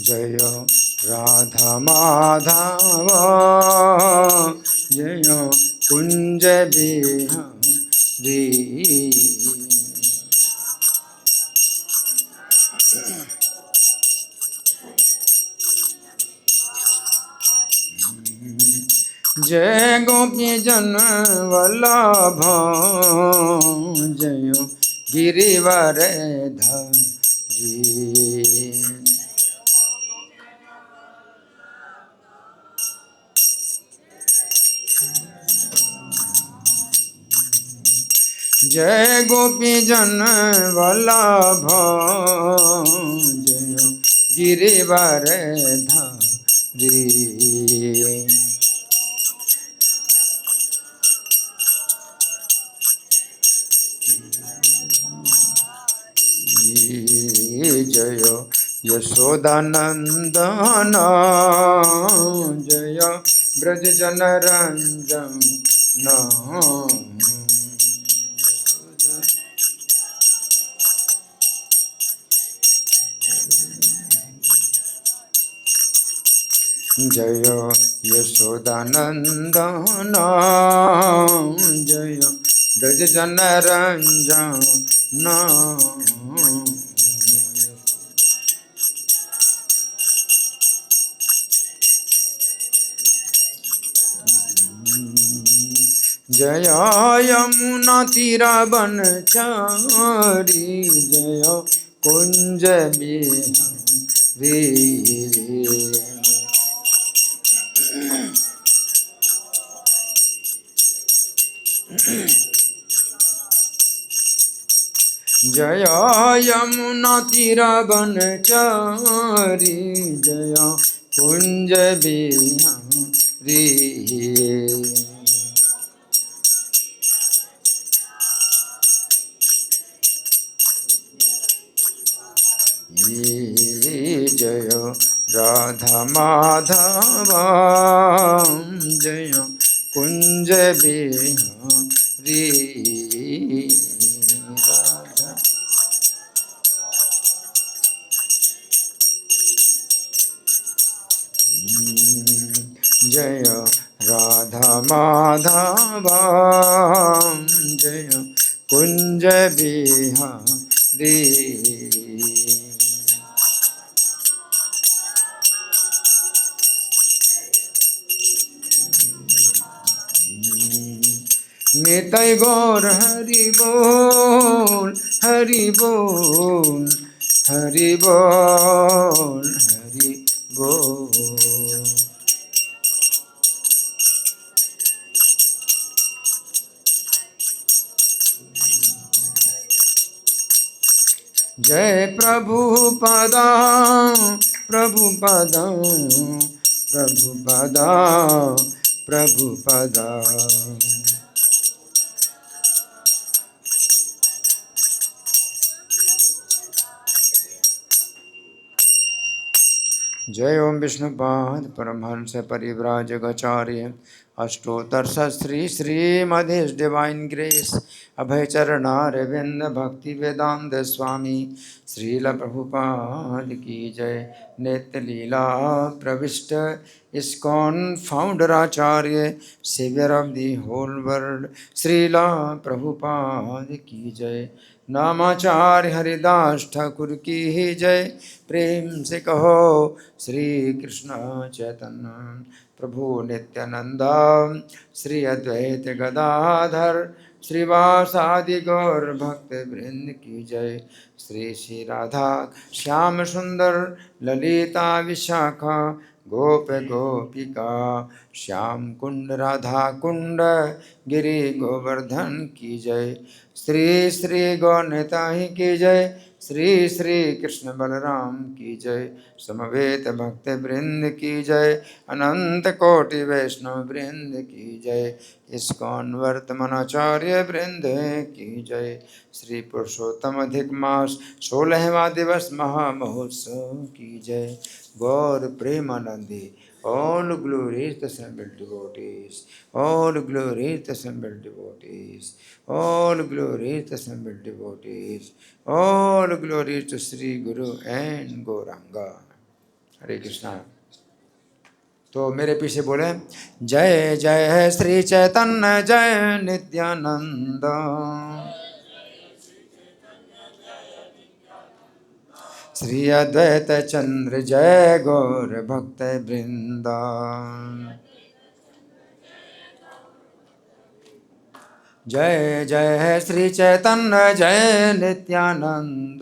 जय राधा माधव जय कुंज बिहारी। जय गोपी जन वल्लभ जय गिरिवर धारी। जय गोपी जन वल्लभ जय गिरिवर धारी। जय यशोदानंदन जय ब्रज जन रंजन। जय यशोदानंदन जय ब्रज जन रंजन। जय यमुना तीरावनचारी जय कुंज बिहारी। जय यमुना तीरावनचारी जय कुंज बिहारी। जय राधा माधव जय कुंज बिहारी। राधा जय राधा माधव जय कुंज बिहारी। निताई गौर हरि बोल हरि बोल हरि बोल हरि बोल। जय प्रभुपदा प्रभुपदा प्रभुपदा प्रभुपदा। जय ओम विष्णुपाद परमहंस परिव्राजकाचार्य अष्टोत्तर Shri Srimad his divine grace Abhay Charanaravinda Bhakti Vedanta स्वामी श्रील प्रभुपाद की जय। नित्य लीला प्रविष्ट ISKCON founder acharya saviour of the whole world Srila Prabhupada की जय। नामाचार्य हरिदास ठाकुर की ही जय। प्रेम से कहो श्री कृष्ण चैतन्य प्रभु नित्यानंदा श्री अद्वैत गदाधर श्रीवासादि गौर भक्त वृंद की जय। श्री श्री राधा श्याम सुंदर ललिता विशाखा गोप गोपिका श्याम कुंड राधा कुंड गिरि गोवर्धन की जय। श्री श्री गौरताई की जय। श्री श्री कृष्ण बलराम की जय। समवेत भक्त वृंद की जय। अनंत कोटि वैष्णव वृंद की जय। इस्कॉन वर्तमानाचार्य वृंद की जय। श्री पुरुषोत्तम अधिक मास 16वां दिवस महामहोत्सव की जय। गौर Premanandi all glories to assembled devotees, all glories to assembled devotees, all glories to assembled devotees, all glories to Sri Guru and Gauranga. हरे कृष्णा। तो मेरे पीछे बोले जय जय श्री चैतन्य जय नित्यानंद, श्री अद्वैत चंद्र जय गौर भक्त वृंदा। जय जय श्री चैतन्य जय नित्यानंद,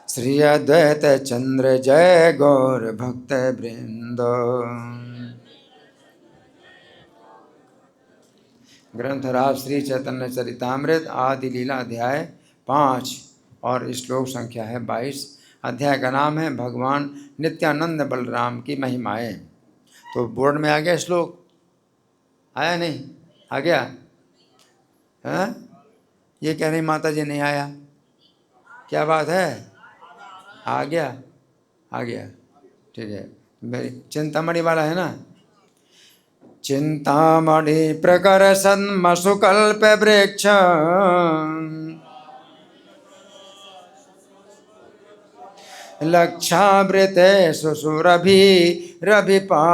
श्री अद्वैत चंद्र जय गौर भक्त वृंद। ग्रंथराज श्री चैतन्य चरितामृत आदि लीला अध्याय 5 और श्लोक संख्या है 22। अध्याय का नाम है भगवान नित्यानंद बलराम की महिमाएं। तो बोर्ड में आ गया श्लोक, आया नहीं? आ गया? हाँ, ये कह रही माता जी नहीं आया, क्या बात है? आ गया, आ गया, ठीक है। मेरी चिंतामणि वाला है ना? चिंतामणि प्रकर सन्मसुकल्प वृक्ष, लक्षावृते सुसुरभि रभिपालयन्ताम्,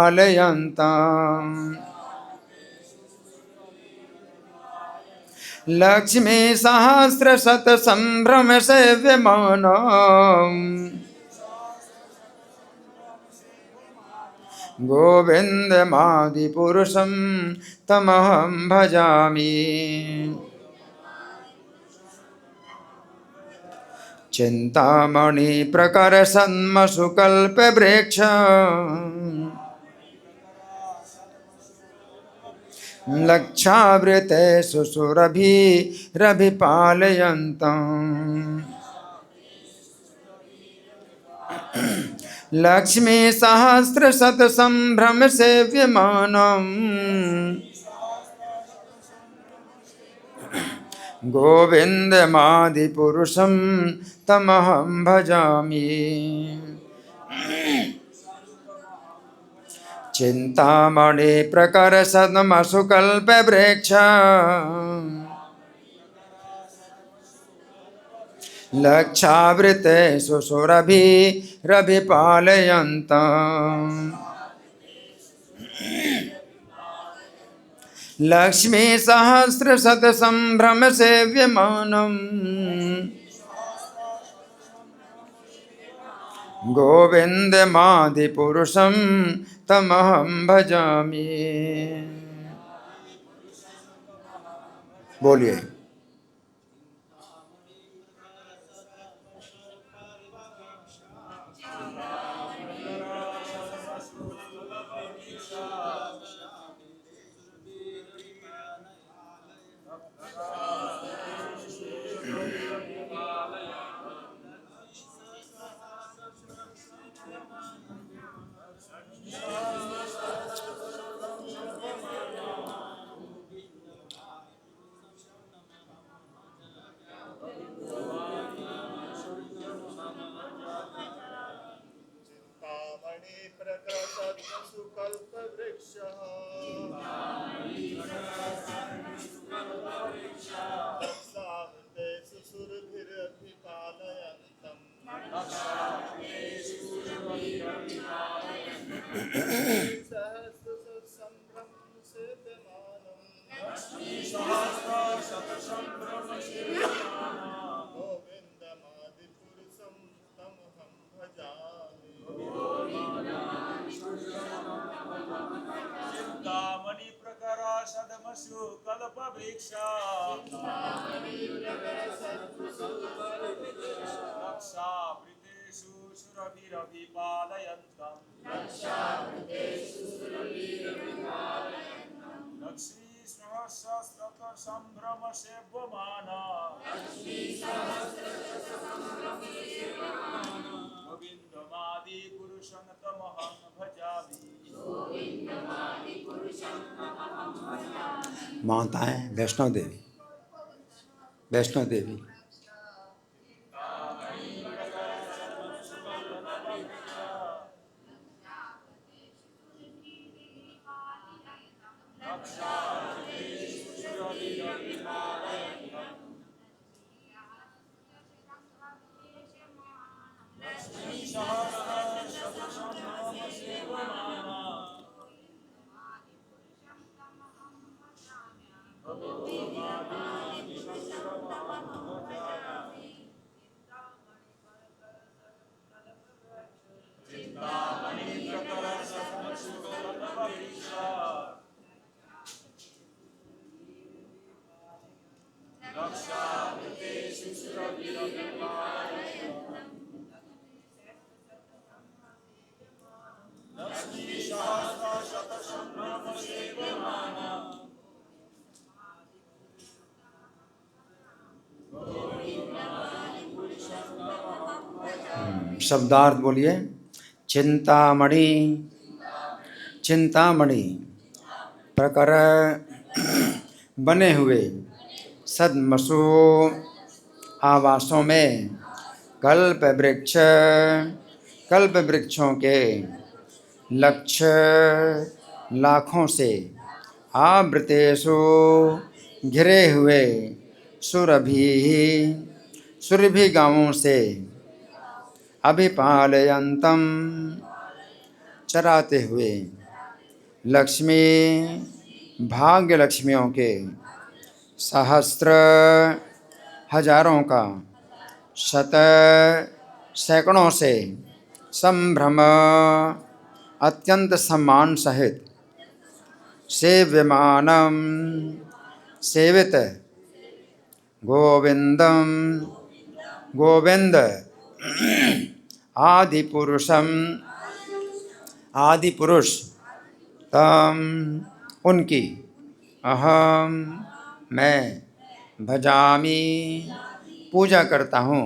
लक्ष्मी सहस्रशत संभ्रम सेव्यमानम्, गोविन्दमादिपुरुषं तमहं भजामि। चिंतामणि प्रकर सन्मसुकल्प वृक्ष, लक्षावृते सुसुरभि रभिपालयन्तम्, लक्ष्मी सहस्रशत संभ्रम सेव्यमानम्, गोविन्दमादिपुरुषं तमहं भजामि। चिंतामणि प्रकर सन्मसुकल्प वृक्ष, लक्षावृते सुसुरभि रभिपालयन्तम्, लक्ष्मी सहस्रशत संभ्रम सेव्यमानम्, गोविन्दमादिपुरुषं तमहं भजामि। बोलिए। माताएं वैष्णो देवी, वैष्णो देवी। शब्दार्थ बोलिए। चिंतामणि, चिंतामणि प्रकर बने हुए सद्मसु आवासों में कल्प वृक्ष, कल्प वृक्षों के लक्ष्य लाखों से आवृतेषु घिरे हुए सुरभि, सुरभि गांवों से अभिपालयन्तम चराते हुए लक्ष्मी, भाग्य लक्ष्मियों के सहस्त्र हजारों का शत सैकड़ों से संभ्रम अत्यंत सम्मान सहित सेव्यमानम सेवित गोविंदम, गोविंद आदि पुरुषम, आदि पुरुष तम उनकी अहम मैं भजामी पूजा करता हूँ।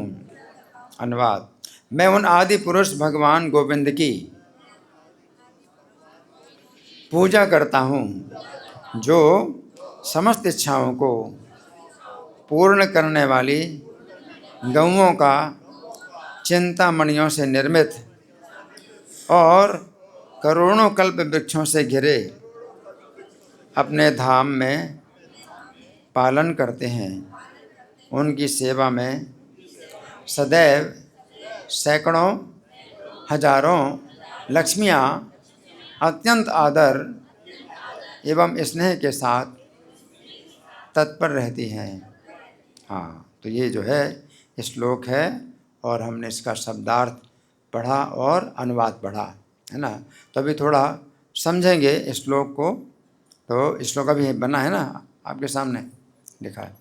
अनुवाद। मैं उन आदि पुरुष भगवान गोविंद की पूजा करता हूँ जो समस्त इच्छाओं को पूर्ण करने वाली गौओं का चिंतामणियों से निर्मित और करोड़ों कल्प वृक्षों से घिरे अपने धाम में पालन करते हैं। उनकी सेवा में सदैव सैकड़ों हजारों लक्ष्मियाँ अत्यंत आदर एवं स्नेह के साथ तत्पर रहती हैं। हाँ, तो ये जो है श्लोक है और हमने इसका शब्दार्थ पढ़ा और अनुवाद पढ़ा, है ना। तो अभी थोड़ा समझेंगे इस श्लोक को। तो श्लोक अभी बना है ना, आपके सामने लिखा है।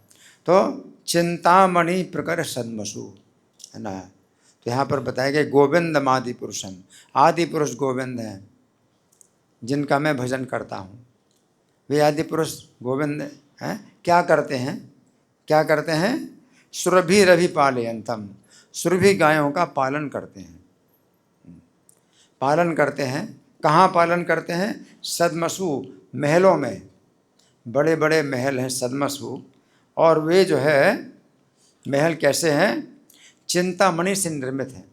तो चिंतामणि प्रकर सद्मसु, है ना। तो यहाँ पर बताया गया गोविंद आदि पुरुषम, आदि पुरुष गोविंद हैं जिनका मैं भजन करता हूँ। वे आदि पुरुष गोविंद हैं, क्या करते हैं, क्या करते हैं? सुरभि रभि पालयंतम, सुरभि गायों का पालन करते हैं। पालन करते हैं, कहाँ पालन करते हैं? सद्मसु, महलों में। बड़े बड़े महल हैं सद्मसु, और वे जो है महल कैसे हैं? चिंतामणि से निर्मित हैं,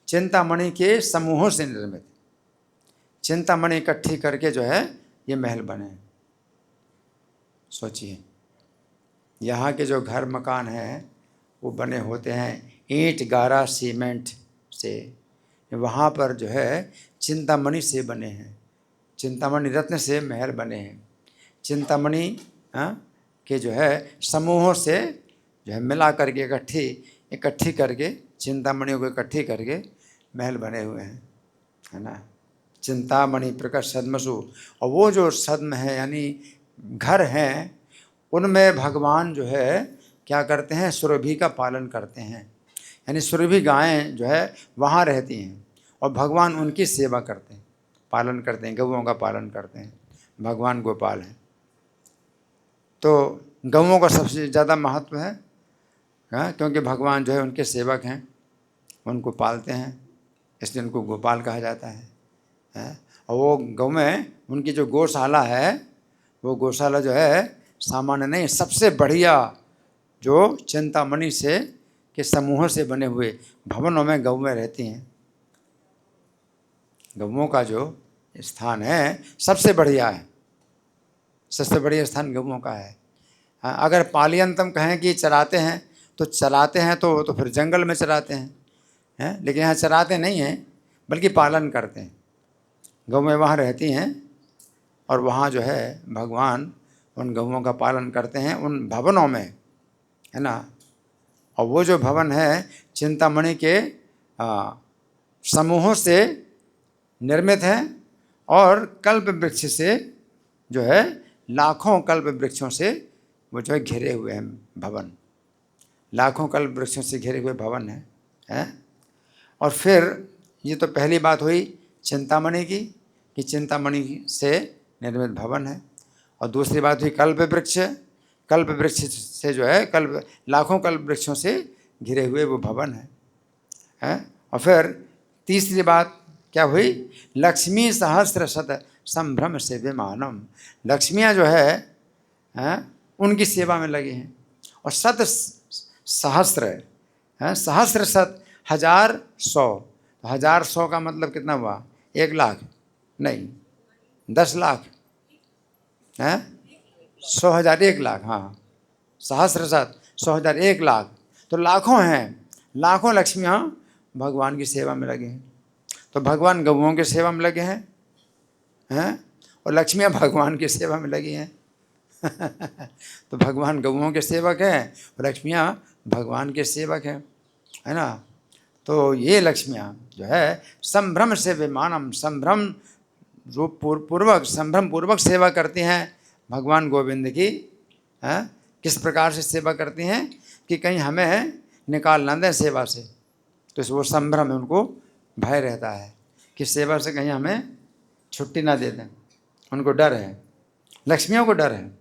चिंतामणि के समूहों से निर्मित। चिंतामणि इकट्ठी करके जो है ये महल बने। सोचिए, यहाँ के जो घर मकान हैं वो बने होते हैं ईंट गारा सीमेंट से, वहाँ पर जो है चिंतामणि से बने हैं, चिंतामणि रत्न से महल बने हैं। चिंतामणि के जो है समूहों से जो है मिला करके इकट्ठी करके चिंतामणियों को इकट्ठी करके महल बने हुए हैं, है ना। चिंतामणि प्रकट सद्मसु, और वो जो सद्म है यानी घर हैं, उनमें भगवान जो है क्या करते हैं? सुरभि का पालन करते हैं, यानी सुरभि गायें जो है वहाँ रहती हैं और भगवान उनकी सेवा करते हैं, पालन करते हैं, गौओं का पालन करते हैं। भगवान गोपाल हैं। तो गौओं का सबसे ज़्यादा महत्व है, क्योंकि भगवान जो है उनके सेवक हैं, उनको पालते हैं, इसलिए उनको गोपाल कहा जाता है। और वो गौ में उनकी जो गौशाला है, वो गौशाला जो है सामान्य नहीं, सबसे बढ़िया जो चिंतामणि से के समूहों से बने हुए भवनों में गौएं रहती हैं। गौओं का जो स्थान है सबसे बढ़िया है, सबसे बढ़िया स्थान गौओं का है। अगर पालियंतम कहें कि चराते हैं, तो चराते हैं तो फिर जंगल में चराते हैं, लेकिन यहाँ चराते नहीं हैं बल्कि पालन करते हैं। गौएं वहाँ रहती हैं और वहाँ जो है भगवान उन गौओं का पालन करते हैं उन भवनों में, है ना। और वो जो भवन है चिंतामणि के समूहों से निर्मित हैं और कल्प वृक्ष से जो है लाखों कल्प वृक्षों से वो जो है घिरे हुए हैं भवन, लाखों कल्प वृक्षों से घिरे हुए भवन हैं। और फिर ये तो पहली बात हुई चिंतामणि की, कि चिंतामणि से निर्मित भवन है। और दूसरी बात हुई कल्प वृक्ष, कल्प वृक्ष से जो है लाखों कल्प वृक्षों से घिरे हुए वो भवन है। और फिर तीसरी बात क्या हुई, लक्ष्मी सहस्र शत संभ्रम सेव्यमानम, लक्ष्मियाँ जो है उनकी सेवा में लगे हैं। और शत सहस्र है, सहस्र शत 1000-100, 1000-100 का मतलब कितना हुआ, 1 लाख नहीं 10 लाख है, 100,000 1 लाख, हाँ सहस्र शत 100,000 1 लाख, तो लाखों हैं, लाखों लक्ष्मियाँ भगवान की सेवा में लगे हैं। तो भगवान गौओं की सेवा में लगे हैं और लक्ष्मियाँ भगवान की सेवा में लगी हैं। तो भगवान गौओं के सेवक हैं और लक्ष्मियाँ भगवान के सेवक हैं, है ना। तो ये लक्ष्मियाँ जो है संभ्रम से विमानम, संभ्रम पूर्वक, संभ्रम पूर्वक सेवा करती हैं भगवान गोविंद की। किस प्रकार से सेवा करती हैं कि कहीं हमें निकाल ना दें सेवा से, तो वो संभ्रम है, उनको भय रहता है कि सेवा से कहीं हमें छुट्टी ना दे दें, उनको डर है, लक्ष्मियों को डर है।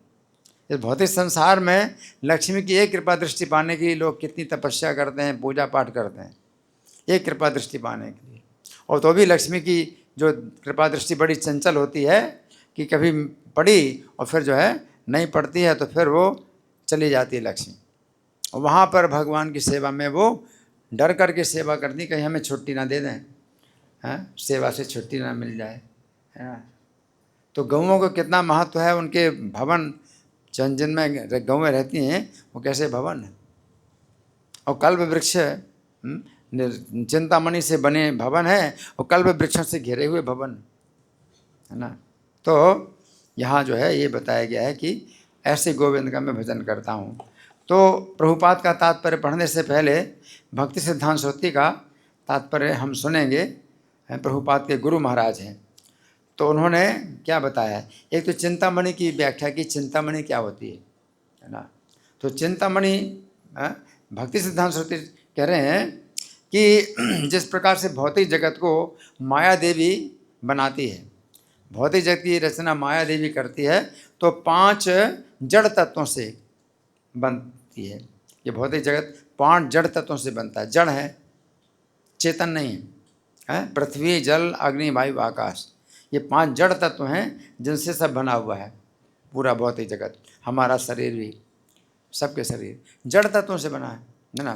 इस भौतिक संसार में लक्ष्मी की एक कृपा दृष्टि पाने के लिए लोग कितनी तपस्या करते हैं, पूजा पाठ करते हैं, एक कृपा दृष्टि पाने के लिए। और तो भी लक्ष्मी की जो कृपा दृष्टि बड़ी चंचल होती है कि कभी पड़ी और फिर जो है नहीं पड़ती है, तो फिर वो चली जाती है लक्ष्मी। और वहाँ पर भगवान की सेवा में वो डर करके सेवा करती, कहीं हमें छुट्टी ना दे दें, हैं सेवा से छुट्टी ना मिल जाए, है ना। तो गौओं को कितना महत्व है, उनके भवन जिनमें गौएँ रहती हैं वो कैसे भवन है। और कल्प वृक्ष चिंतामणि से बने भवन है और कल्प वृक्षों से घिरे हुए भवन, है ना। तो यहाँ जो है ये बताया गया है कि ऐसे गोविंद का मैं भजन करता हूँ। तो प्रभुपाद का तात्पर्य पढ़ने से पहले भक्ति सिद्धांत सूत्री का तात्पर्य हम सुनेंगे। प्रभुपाद के गुरु महाराज हैं, तो उन्होंने क्या बताया है। एक तो चिंतामणि की व्याख्या की, चिंतामणि क्या होती है ना। तो चिंतामणि भक्ति सिद्धांत सूत्री कह रहे हैं कि जिस प्रकार से भौतिक जगत को माया देवी बनाती है, भौतिक जगत की रचना माया देवी करती है, तो 5 जड़ तत्वों से बनती है। ये भौतिक जगत 5 जड़ तत्वों से बनता है, जड़ है, चेतन नहीं है। पृथ्वी, जल, अग्नि, वायु, आकाश, ये 5 जड़ तत्व हैं जिनसे सब बना हुआ है पूरा भौतिक जगत। हमारा शरीर भी, सबके शरीर जड़ तत्वों से बना है ना।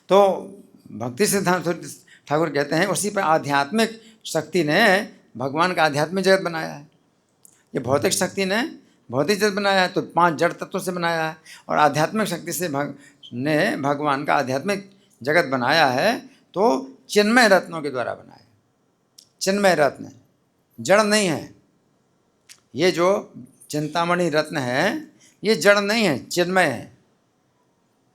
तो भक्ति सिद्धांत ठाकुर कहते हैं उसी पर आध्यात्मिक शक्ति ने भगवान का आध्यात्मिक जगत बनाया है। ये भौतिक शक्ति ने भौतिक जगत बनाया है, तो 5 जड़ तत्वों से बनाया है, और आध्यात्मिक शक्ति से ने भगवान का आध्यात्मिक जगत बनाया है, तो चिन्मय रत्नों के द्वारा बनाया। चिन्मय रत्न जड़ नहीं है। ये जो चिंतामणि रत्न है ये जड़ नहीं है, चिन्मय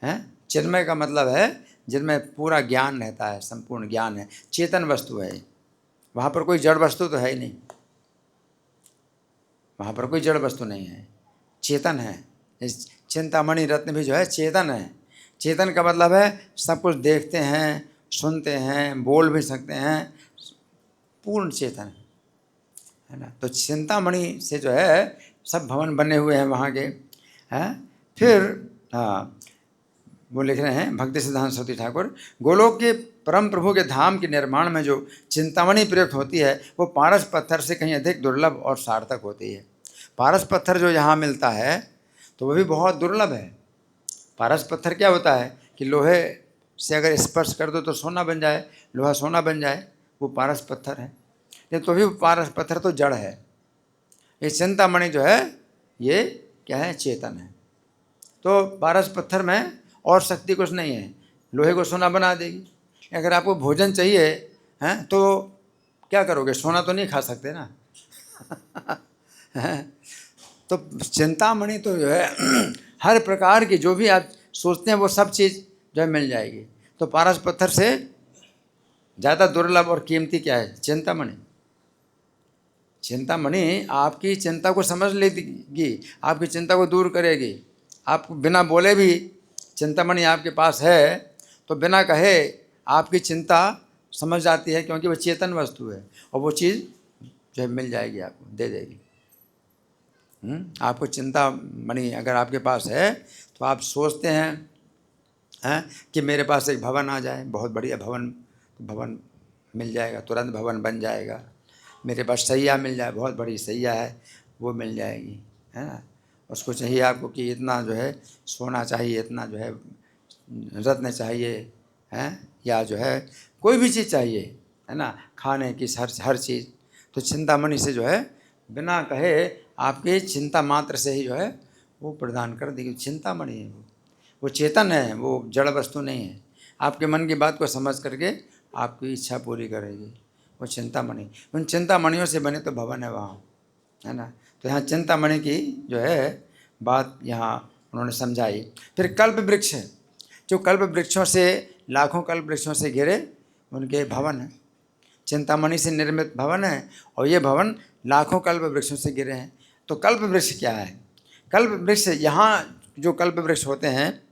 है। चिन्मय का मतलब है जिनमें पूरा ज्ञान रहता है, संपूर्ण ज्ञान है, चेतन वस्तु है। वहाँ पर कोई जड़ वस्तु तो है ही नहीं, वहाँ पर कोई जड़ वस्तु नहीं है, चेतन है। इस चिंतामणि रत्न भी जो है चेतन है। चेतन का मतलब है सब कुछ देखते हैं, सुनते हैं, बोल भी सकते हैं, पूर्ण चेतन है ना। तो चिंतामणि से जो है सब भवन बने हुए हैं वहाँ के, हैं। फिर हाँ, वो लिख रहे हैं भक्ति सिद्धांत सूत्री ठाकुर, गोलोक के परम प्रभु के धाम के निर्माण में जो चिंतामणि प्रयुक्त होती है वो पारस पत्थर से कहीं अधिक दुर्लभ और सार्थक होती है। पारस पत्थर जो यहाँ मिलता है तो वो भी बहुत दुर्लभ है। पारस पत्थर क्या होता है कि लोहे से अगर स्पर्श कर दो तो सोना बन जाए, लोहा सोना बन जाए, वो पारस पत्थर है। लेकिन तो भी पारस पत्थर तो जड़ है। ये चिंतामणि जो है ये क्या है, चेतन है। तो पारस पत्थर में और शक्ति कुछ नहीं है, लोहे को सोना बना देगी। अगर आपको भोजन चाहिए हैं तो क्या करोगे, सोना तो नहीं खा सकते ना। तो चिंतामणि तो जो है हर प्रकार की जो भी आप सोचते हैं वो सब चीज़ जो है मिल जाएगी। तो पारस पत्थर से ज़्यादा दुर्लभ और कीमती क्या है, चिंतामणि। चिंतामणि आपकी चिंता को समझ लेगी, आपकी चिंता को दूर करेगी। आपको बिना बोले भी चिंतामणि आपके पास है तो बिना कहे आपकी चिंता समझ जाती है, क्योंकि वो चेतन वस्तु है और वो चीज़ जो है मिल जाएगी, आपको दे देगी। आपको चिंतामणि अगर आपके पास है तो आप सोचते हैं कि मेरे पास एक भवन आ जाए, बहुत बढ़िया भवन तो भवन मिल जाएगा, तुरंत भवन बन जाएगा। मेरे पास सैया मिल जाए, बहुत बड़ी सैया है, वो मिल जाएगी, है ना। उसको चाहिए आपको कि इतना जो है सोना चाहिए, इतना जो है रत्न चाहिए, हैं, या जो है कोई भी चीज़ चाहिए, है ना, खाने की हर चीज़, तो चिंतामणि से जो है बिना कहे आपकी चिंता मात्र से ही जो है वो प्रदान कर देगी। चिंतामणि है वो चेतन है, वो जड़ वस्तु नहीं है। आपके मन की बात को समझ करके आपकी इच्छा पूरी करेगी वो चिंतामणि। उन चिंतामणियों से बने तो भवन है वहाँ, है ना। तो यहाँ चिंतामणि की जो है बात यहाँ उन्होंने समझाई। फिर कल्प वृक्ष है, जो कल्प वृक्षों से, लाखों कल्प वृक्षों से घिरे उनके भवन है। चिंतामणि से निर्मित भवन है और ये भवन लाखों कल्प वृक्षों से घिरे हैं। तो कल्प वृक्ष क्या है? कल्प वृक्ष, यहाँ जो कल्प वृक्ष होते हैं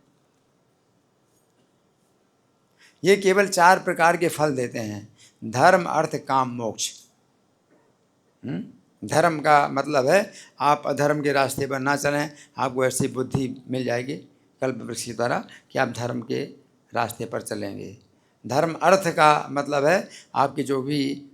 ये केवल 4 प्रकार के फल देते हैं: धर्म, अर्थ, काम, मोक्ष। धर्म का मतलब है आप अधर्म के रास्ते पर ना चलें, आपको ऐसी बुद्धि मिल जाएगी कल्प वृक्ष के द्वारा कि आप धर्म के रास्ते पर चलेंगे। धर्म, अर्थ का मतलब है आपकी जो भी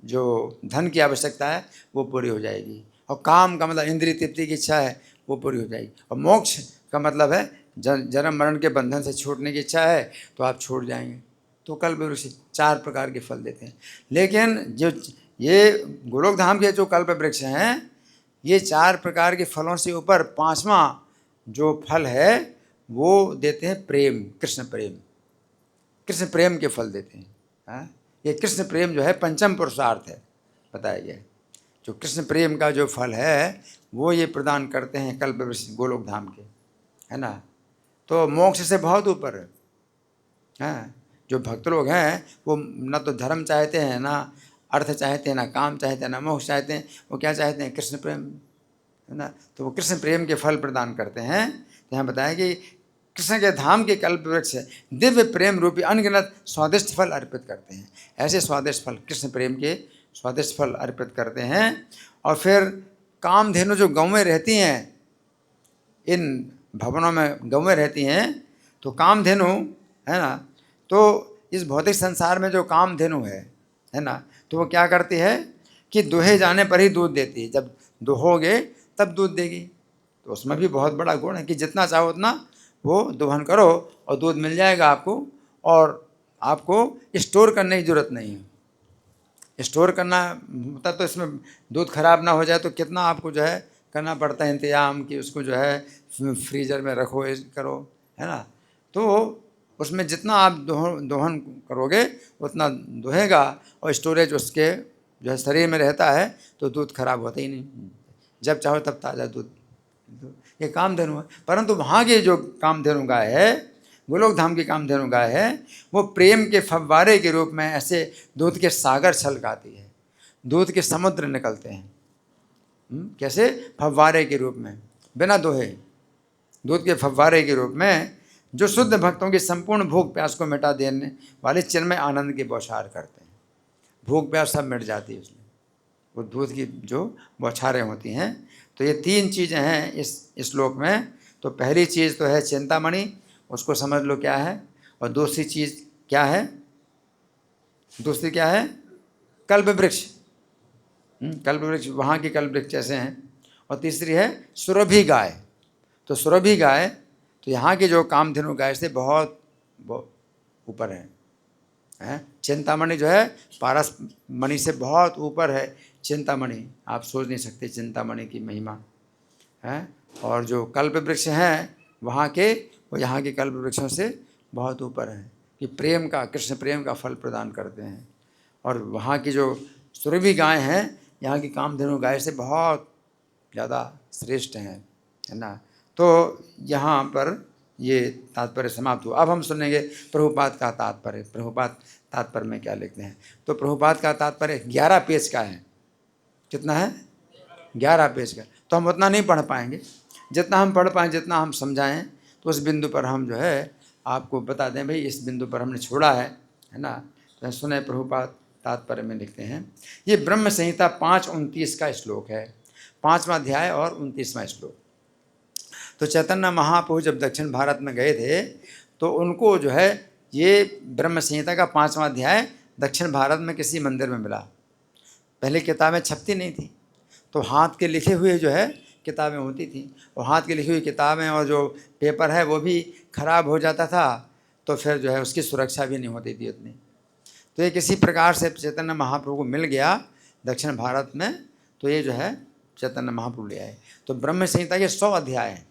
जो धन की आवश्यकता है वो पूरी हो जाएगी। और काम का मतलब इंद्रिय तृप्ति की इच्छा है वो पूरी हो जाएगी। और मोक्ष का मतलब है जन्म मरण के बंधन से छूटने की इच्छा है तो आप छूट जाएंगे। तो कल्प वृक्ष 4 प्रकार के फल देते हैं। लेकिन जो ये गोलोक धाम के जो कल्प वृक्ष हैं, ये 4 प्रकार के फलों से ऊपर 5वां जो फल है वो देते हैं प्रेम, कृष्ण प्रेम। कृष्ण प्रेम के फल देते हैं। ये कृष्ण प्रेम जो है पंचम पुरुषार्थ है, बताया गया। जो कृष्ण प्रेम का जो फल है वो ये प्रदान करते हैं कल्प वृक्ष गोलोक धाम के, है ना। तो मोक्ष से बहुत ऊपर है। जो भक्त लोग हैं वो न तो धर्म चाहते हैं, ना अर्थ चाहते हैं, ना काम चाहते हैं, ना मोक्ष चाहते हैं, वो क्या चाहते हैं? कृष्ण प्रेम, है ना। तो वो कृष्ण प्रेम के फल प्रदान करते हैं। तो यहाँ बताया कि कृष्ण के धाम के कल्प वृक्ष दिव्य प्रेम रूपी अनगिनत स्वादिष्ट फल अर्पित करते हैं। ऐसे स्वादिष्ट फल, कृष्ण प्रेम के स्वादिष्ट फल अर्पित करते हैं। और फिर कामधेनु जो गौवें रहती हैं, इन भवनों में गौवें रहती हैं, तो कामधेनु, है ना, तो इस भौतिक संसार में जो कामधेनु है ना, तो वो क्या करती है कि दुहे जाने पर ही दूध देती है। जब दुहोगे तब दूध देगी। तो उसमें भी बहुत बड़ा गुण है कि जितना चाहो उतना वो दोहन करो और दूध मिल जाएगा आपको, और आपको स्टोर करने की ज़रूरत नहीं है। स्टोर करना होता तो इसमें दूध खराब ना हो जाए तो कितना आपको जो है करना पड़ता है इंतजाम, कि उसको जो है फ्रीज़र में रखो, करो, है ना। तो उसमें जितना आप दोहन करोगे उतना दोहेगा, और स्टोरेज उसके जो है शरीर में रहता है तो दूध खराब होता ही नहीं, जब चाहो तब ताज़ा दूध। ये कामधेनु है। परंतु वहाँ की जो कामधेनु गाय है, गोलोक धाम की कामधेनु गाय है, वो प्रेम के फव्वारे के रूप में ऐसे दूध के सागर छलकाती है, दूध के समुद्र निकलते हैं। कैसे? फव्वारे के रूप में, बिना दोहे, दूध के फव्वारे के रूप में, जो शुद्ध भक्तों की संपूर्ण भूख प्यास को मिटा देने वाले चिन्मय आनंद की बौछार करते हैं। भूख प्यास सब मिट जाती है उसमें, वो दूध की जो बौछारें होती हैं। तो ये 3 चीज़ें हैं इस श्लोक में। तो पहली चीज़ तो है चिंतामणि, उसको समझ लो क्या है। और दूसरी चीज़ क्या है? दूसरी क्या है? कल्प वृक्ष। कल्प वृक्ष, वहाँ की कल्प वृक्ष ऐसे हैं। और तीसरी है सुरभि गाय। तो सुरभि गाय तो यहाँ की जो कामधेनु गाय से बहुत ऊपर है। चिंतामणि जो है पारस मणि से बहुत ऊपर है। चिंतामणि आप सोच नहीं सकते चिंतामणि की महिमा है। और जो कल्प वृक्ष हैं वहाँ के, वो यहाँ के कल्प वृक्षों से बहुत ऊपर हैं, कि प्रेम का, कृष्ण प्रेम का फल प्रदान करते हैं। और वहाँ की जो सुरभि गाय हैं यहाँ की कामधेनु गाय से बहुत ज़्यादा श्रेष्ठ हैं, है ना। तो यहाँ पर ये तात्पर्य समाप्त हुआ। अब हम सुनेंगे प्रभुपाद का तात्पर्य। प्रभुपाद तात्पर्य में क्या लिखते हैं? तो प्रभुपाद का तात्पर्य 11 पेज का है। कितना है? 11 पेज का। तो हम उतना नहीं पढ़ पाएंगे, जितना हम पढ़ पाएँ, जितना हम समझाएं, तो उस बिंदु पर हम जो है आपको बता दें, भाई इस बिंदु पर हमने छोड़ा है ना। तो सुने प्रभुपाद तात्पर्य में लिखते हैं। ये ब्रह्म संहिता 5:29 का श्लोक है, 5वां अध्याय और 29वां श्लोक। तो चैतन्य महाप्रभु जब दक्षिण भारत में गए थे तो उनको जो है ये ब्रह्म संहिता का 5वां अध्याय दक्षिण भारत में किसी मंदिर में मिला। पहले किताबें छपती नहीं थी, तो हाथ के लिखे हुए जो है किताबें होती थी, और हाथ की लिखी हुई किताबें और जो पेपर है वो भी खराब हो जाता था, तो फिर जो है उसकी सुरक्षा भी नहीं होती थी उतनी। तो ये किसी प्रकार से चैतन्य महाप्रभु को मिल गया दक्षिण भारत में, तो ये जो है चैतन्य महाप्रभु ले आए। तो ब्रह्म संहिता के 100 अध्याय हैं।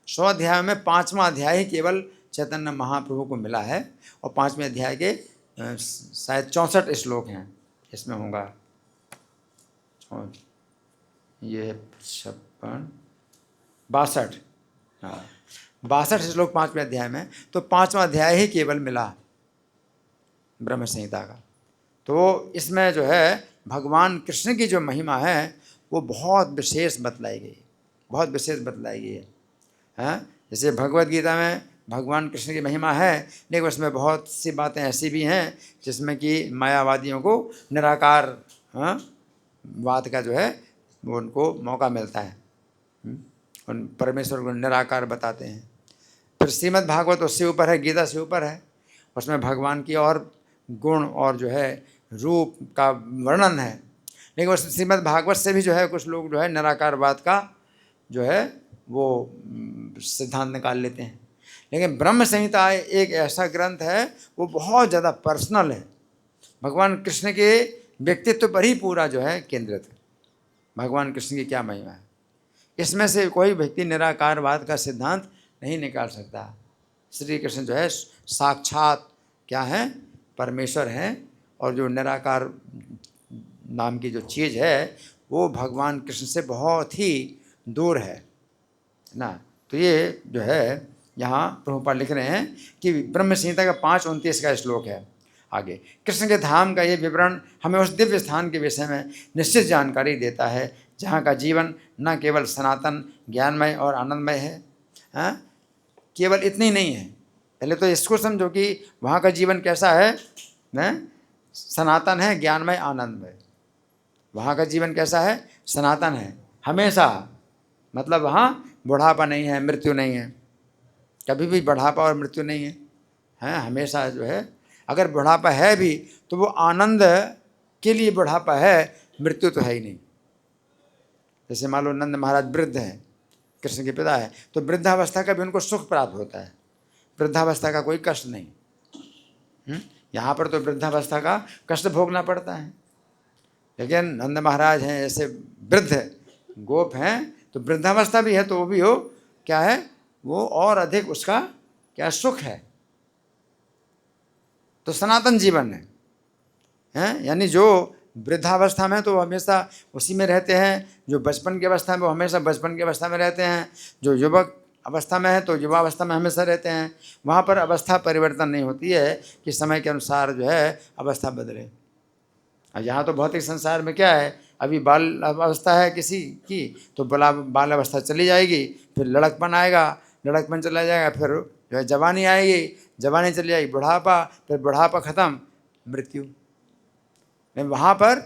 100 अध्याय में 5वां अध्याय ही केवल चैतन्य महाप्रभु को मिला है, और 5वें अध्याय के शायद 64 श्लोक हैं इसमें होगा। और ये 56 62, हाँ 62 श्लोक 5वें अध्याय में। तो 5वां अध्याय ही केवल मिला ब्रह्म संहिता का। तो इसमें जो है भगवान कृष्ण की जो महिमा है वो बहुत विशेष बतलाई गई, बहुत विशेष बतलाई गई है। हाँ, जैसे भगवद गीता में भगवान कृष्ण की महिमा है, लेकिन उसमें बहुत सी बातें ऐसी भी हैं जिसमें कि मायावादियों को निराकार बात का जो है वो उनको मौका मिलता है, उन परमेश्वर को निराकार बताते हैं। फिर श्रीमद् भागवत उससे ऊपर है, गीता से ऊपर है, उसमें भगवान की और गुण और जो है रूप का वर्णन है। लेकिन उस श्रीमद् भागवत से भी जो है कुछ लोग जो है निराकारवाद का जो है वो सिद्धांत निकाल लेते हैं। लेकिन ब्रह्म संहिता एक ऐसा ग्रंथ है वो बहुत ज़्यादा पर्सनल है, भगवान कृष्ण के व्यक्तित्व पर ही पूरा जो है केंद्रित है। भगवान कृष्ण की क्या महिमा है, इसमें से कोई व्यक्ति निराकारवाद का सिद्धांत नहीं निकाल सकता। श्री कृष्ण जो है साक्षात क्या है, परमेश्वर हैं, और जो निराकार नाम की जो चीज़ है वो भगवान कृष्ण से बहुत ही दूर है ना। तो ये जो है यहाँ प्रभुपाद लिख रहे हैं कि ब्रह्म संहिता का 5:29 का श्लोक है। आगे कृष्ण के धाम का ये विवरण हमें उस दिव्य स्थान के विषय में निश्चित जानकारी देता है जहाँ का जीवन न केवल सनातन ज्ञानमय और आनंदमय है। हाँ, केवल इतनी नहीं है, पहले तो इसको समझो कि वहाँ का जीवन कैसा है, सनातन है, ज्ञानमय, आनंदमय। वहाँ का जीवन कैसा है, सनातन है, हमेशा, मतलब वहाँ बुढ़ापा नहीं है, मृत्यु नहीं है, कभी भी बुढ़ापा और मृत्यु नहीं है, हैं हमेशा जो है। अगर बुढ़ापा है भी तो वो आनंद के लिए बुढ़ापा है, मृत्यु तो है ही नहीं। जैसे मान लो नंद महाराज वृद्ध हैं, कृष्ण के पिता है, तो वृद्धावस्था का भी उनको सुख प्राप्त होता है, वृद्धावस्था का कोई कष्ट नहीं। यहाँ पर तो वृद्धावस्था का कष्ट भोगना पड़ता है। लेकिन नंद महाराज हैं ऐसे वृद्ध गोप हैं, तो वृद्धावस्था भी है तो वो भी हो क्या है, वो और अधिक उसका क्या सुख है। तो सनातन जीवन है, हैं यानी जो वृद्धावस्था में तो हमेशा उसी में रहते हैं, जो बचपन की अवस्था में वो हमेशा बचपन की अवस्था में रहते हैं, जो युवक अवस्था में है तो युवावस्था में हमेशा रहते हैं। वहाँ पर अवस्था परिवर्तन नहीं होती है कि समय के अनुसार जो है अवस्था बदले। यहाँ तो भौतिक संसार में क्या है, अभी बाल अवस्था है किसी की तो बाल अवस्था चली जाएगी, फिर लड़कपन आएगा, लड़कपन चला जाएगा, फिर जो है जवानी आएगी, जवानी चली जाएगी, बुढ़ापा, फिर बुढ़ापा ख़त्म, मृत्यु। लेकिन वहाँ पर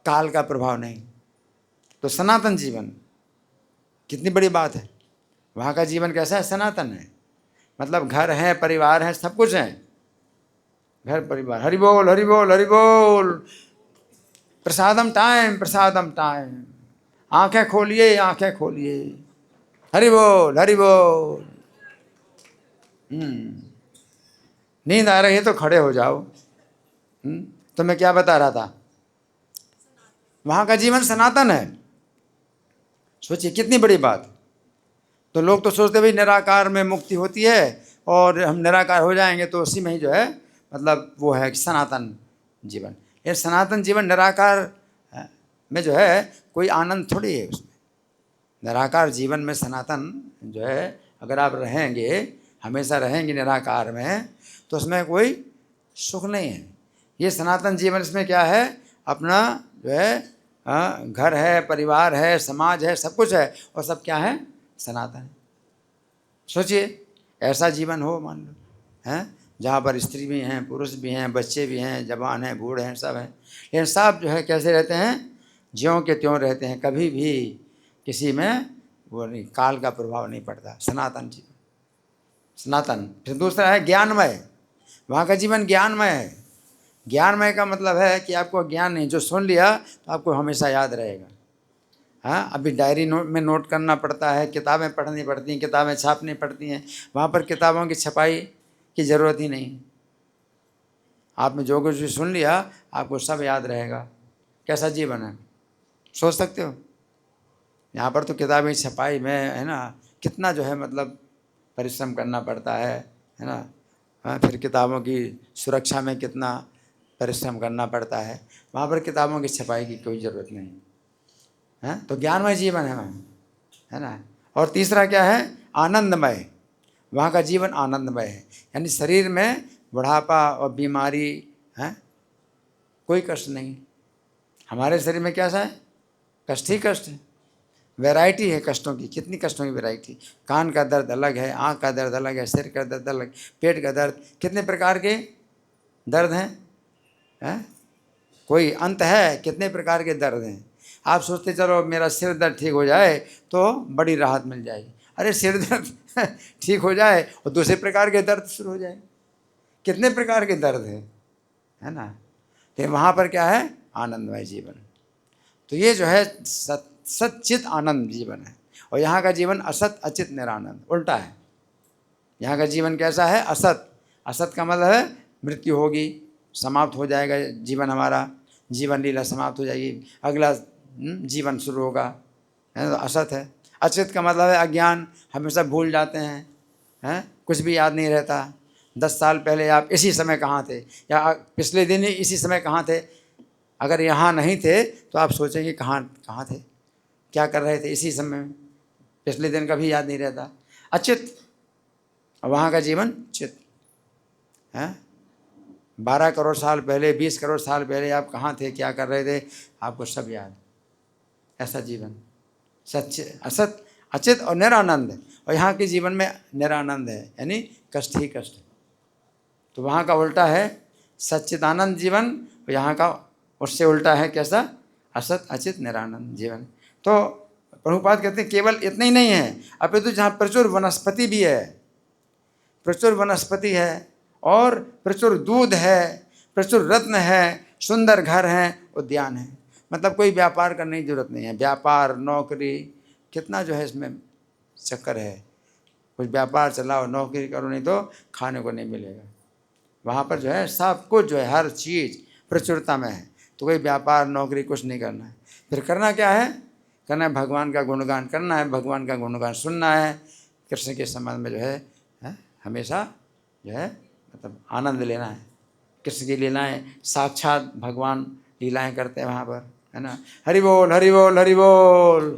काल का प्रभाव नहीं। तो सनातन जीवन कितनी बड़ी बात है। वहाँ का जीवन कैसा है, सनातन है, मतलब घर है, परिवार है, सब कुछ है, घर परिवार। हरि बोल हरि बोल हरि बोल। प्रसादम टाइम, प्रसादम टाइम, आंखें खोलिए आंखें खोलिए, हरि बोल हरि बोल। नींद आ रही है तो खड़े हो जाओ। तो मैं क्या बता रहा था, वहाँ का जीवन सनातन है। सोचिए कितनी बड़ी बात। तो लोग तो सोचते भाई निराकार में मुक्ति होती है और हम निराकार हो जाएंगे तो उसी में ही जो है मतलब वो है सनातन जीवन। ये सनातन जीवन निराकार में जो है कोई आनंद थोड़ी है उसमें। निराकार जीवन में सनातन जो है अगर आप रहेंगे, हमेशा रहेंगे निराकार में, तो उसमें कोई सुख नहीं है। ये सनातन जीवन इसमें क्या है, अपना जो है घर है, परिवार है, समाज है, सब कुछ है, और सब क्या है, सनातन है। सोचिए ऐसा जीवन हो, मान लो हैं जहाँ पर स्त्री भी हैं, पुरुष भी हैं, बच्चे भी हैं, जवान हैं, बूढ़े हैं, सब हैं। ये सब जो है कैसे रहते हैं, ज्यों के त्यों रहते हैं, कभी भी किसी में वो नहीं, काल का प्रभाव नहीं पड़ता, सनातन जीवन। सनातन। फिर दूसरा है ज्ञानमय, वहाँ का जीवन ज्ञानमय है। ज्ञानमय का मतलब है कि आपको ज्ञान नहीं, जो सुन लिया तो आपको हमेशा याद रहेगा। हाँ, अभी डायरी में नोट करना पड़ता है, किताबें पढ़नी पड़ती हैं, किताबें छापनी पड़ती हैं। वहाँ पर किताबों की छपाई की ज़रूरत ही नहीं। आपने जो कुछ भी सुन लिया आपको सब याद रहेगा। कैसा जीवन है, सोच सकते हो? यहाँ पर तो किताबें छपाई में है ना, कितना जो है मतलब परिश्रम करना पड़ता है ना। हाँ, फिर किताबों की सुरक्षा में कितना परिश्रम करना पड़ता है। वहाँ पर किताबों की छपाई की कोई ज़रूरत नहीं है। तो ज्ञानमय जीवन है वहाँ, है ना। और तीसरा क्या है? आनंदमय। वहाँ का जीवन आनंदमय है, यानी शरीर में बुढ़ापा और बीमारी है, कोई कष्ट नहीं। हमारे शरीर में कैसा है? कष्ट ही कष्ट है। वैरायटी है कष्टों की, कितनी कष्टों की वैरायटी। कान का दर्द अलग है, आँख का दर्द अलग है, सिर का दर्द अलग, पेट का दर्द, कितने प्रकार के दर्द हैं? कोई अंत है? कितने प्रकार के दर्द हैं। आप सोचते चलो मेरा सिर दर्द ठीक हो जाए तो बड़ी राहत मिल जाएगी। अरे सिर दर्द ठीक हो जाए और दूसरे प्रकार के दर्द शुरू हो जाए। कितने प्रकार के दर्द है ना। तो वहाँ पर क्या है? आनंदमय जीवन। तो ये जो है सच्चित आनंद जीवन है। और यहाँ का जीवन असत अचित निरानंद, उल्टा है। यहाँ का जीवन कैसा है? असत। असत का मतलब है मृत्यु होगी, समाप्त हो जाएगा जीवन, हमारा जीवन लीला समाप्त हो जाएगी, अगला जीवन शुरू होगा, है तो असत है। अचित का मतलब है अज्ञान, हमेशा भूल जाते हैं, कुछ भी याद नहीं रहता। 10 साल पहले आप इसी समय कहाँ थे, या पिछले दिन ही इसी समय कहाँ थे। अगर यहाँ नहीं थे तो आप सोचेंगे कहाँ थे, क्या कर रहे थे इसी समय में। पिछले दिन का भी याद नहीं रहता। अचित। वहाँ का जीवन चित है। 12 करोड़ साल पहले, 20 करोड़ साल पहले आप कहाँ थे, क्या कर रहे थे, आपको सब याद। ऐसा जीवन सच्चे असत अचित और निरानंद है। और यहाँ के जीवन में निरानंद है, यानी कष्ट ही कष्ट। तो वहाँ का उल्टा है सच्चिदानंद जीवन, और यहाँ का उससे उल्टा है कैसा? असत अचित निरानंद जीवन। तो प्रभुपाद कहते हैं केवल इतना ही नहीं है, अपितु जहाँ प्रचुर वनस्पति भी है, प्रचुर वनस्पति है और प्रचुर दूध है, प्रचुर रत्न है, सुंदर घर हैं, उद्यान है। मतलब कोई व्यापार करने की जरूरत नहीं है। व्यापार नौकरी कितना जो है इसमें चक्कर है। कुछ व्यापार चलाओ, नौकरी करो, नहीं तो खाने को नहीं मिलेगा। वहाँ पर जो है सब कुछ जो है, हर चीज़ प्रचुरता में है। तो कोई व्यापार नौकरी कुछ नहीं करना है। फिर करना क्या है? करना है भगवान का गुणगान करना है, भगवान का गुणगान सुनना है। कृष्ण के संबंध में जो है हमेशा जो है मतलब आनंद लेना है। कृष्ण की लीलाएं, साक्षात भगवान लीलाएं करते हैं वहाँ पर, है ना। हरि बोल हरि बोल हरि बोल।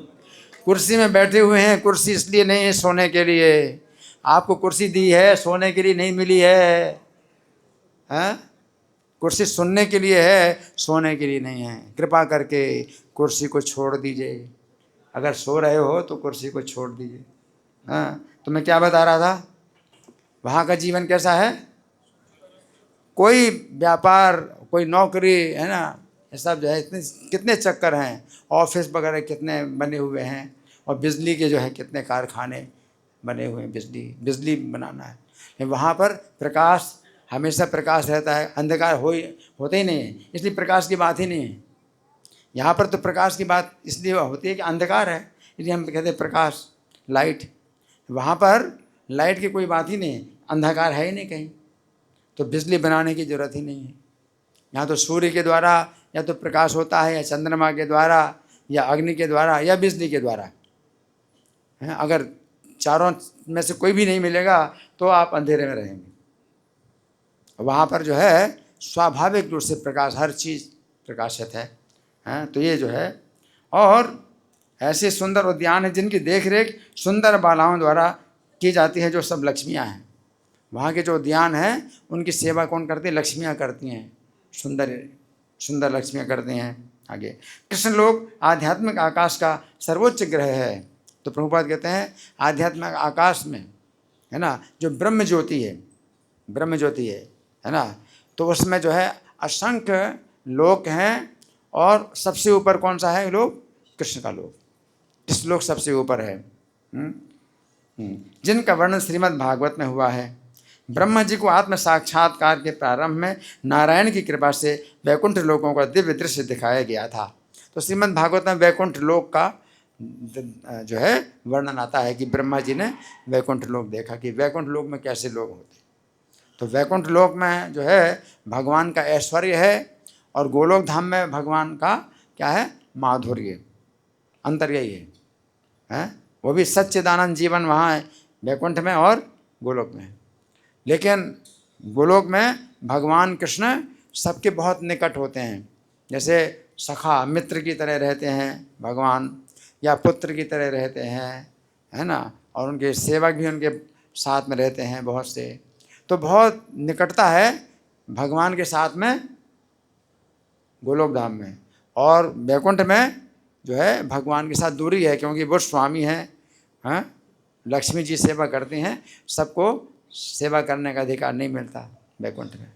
कुर्सी में बैठे हुए हैं, कुर्सी इसलिए नहीं है सोने के लिए। आपको कुर्सी दी है, सोने के लिए नहीं मिली है, हैं? कुर्सी सुनने के लिए है, सोने के लिए नहीं है। कृपा करके कुर्सी को छोड़ दीजिए। अगर सो रहे हो तो कुर्सी को छोड़ दीजिए। हाँ, तो मैं क्या बता रहा था? वहाँ का जीवन कैसा है? कोई व्यापार, कोई नौकरी, है ना, ये सब जो है इतने कितने चक्कर हैं। ऑफिस वगैरह कितने बने हुए हैं, और बिजली के जो है कितने कारखाने बने हुए हैं, बिजली बनाना है। वहाँ पर प्रकाश, हमेशा प्रकाश रहता है, अंधकार होते ही नहीं है, इसलिए प्रकाश की बात ही नहीं है। यहाँ पर तो प्रकाश की बात इसलिए होती है कि अंधकार है, इसलिए हम कहते हैं प्रकाश, लाइट। वहाँ पर लाइट की कोई बात ही नहीं है, अंधकार है ही नहीं कहीं, तो बिजली बनाने की ज़रूरत ही नहीं है। यहाँ तो सूर्य के द्वारा या तो प्रकाश होता है, या चंद्रमा के द्वारा, या अग्नि के द्वारा, या बिजली के द्वारा। अगर चारों में से कोई भी नहीं मिलेगा तो आप अंधेरे में रहेंगे। वहाँ पर जो है स्वाभाविक रूप से प्रकाश, हर चीज़ प्रकाशित है। तो ये जो है, और ऐसे सुंदर उद्यान है जिनकी देखरेख सुंदर बालाओं द्वारा की जाती है, जो सब लक्ष्मियाँ हैं। वहाँ के जो उद्यान हैं उनकी सेवा कौन करती है? लक्ष्मियाँ करती हैं, सुंदर सुंदर लक्ष्मियाँ करती हैं। आगे, कृष्ण लोक आध्यात्मिक आकाश का सर्वोच्च ग्रह है। तो प्रभुपाद कहते हैं आध्यात्मिक आकाश में, है ना, जो ब्रह्म ज्योति है ना, तो उसमें जो है असंख्य लोक हैं, और सबसे ऊपर कौन सा है लोक? कृष्ण का लोक। कृष्ण लोक सबसे ऊपर है। जिनका वर्णन श्रीमद् भागवत में हुआ है। ब्रह्मा जी को आत्म साक्षात्कार के प्रारंभ में नारायण की कृपा से वैकुंठ लोकों का दिव्य दृश्य दिखाया गया था। तो श्रीमद् भागवत में वैकुंठ लोक का जो है वर्णन आता है कि ब्रह्मा जी ने वैकुंठ लोक देखा कि वैकुंठ लोक में कैसे लोग होते। तो वैकुंठ लोक में जो है भगवान का ऐश्वर्य है और गोलोक धाम में भगवान का क्या है, माधुर्य, अंतर यही है? वो भी सच्चिदानंद जीवन वहाँ है वैकुंठ में और गोलोक में। लेकिन गोलोक में भगवान कृष्ण सबके बहुत निकट होते हैं, जैसे सखा मित्र की तरह रहते हैं भगवान, या पुत्र की तरह रहते हैं, है ना, और उनके सेवक भी उनके साथ में रहते हैं बहुत से। तो बहुत निकटता है भगवान के साथ में गोलोक धाम में, और वैकुंठ में जो है भगवान के साथ दूरी है, क्योंकि वो स्वामी हैं, लक्ष्मी जी सेवा करती हैं, सबको सेवा करने का अधिकार नहीं मिलता वैकुंठ में।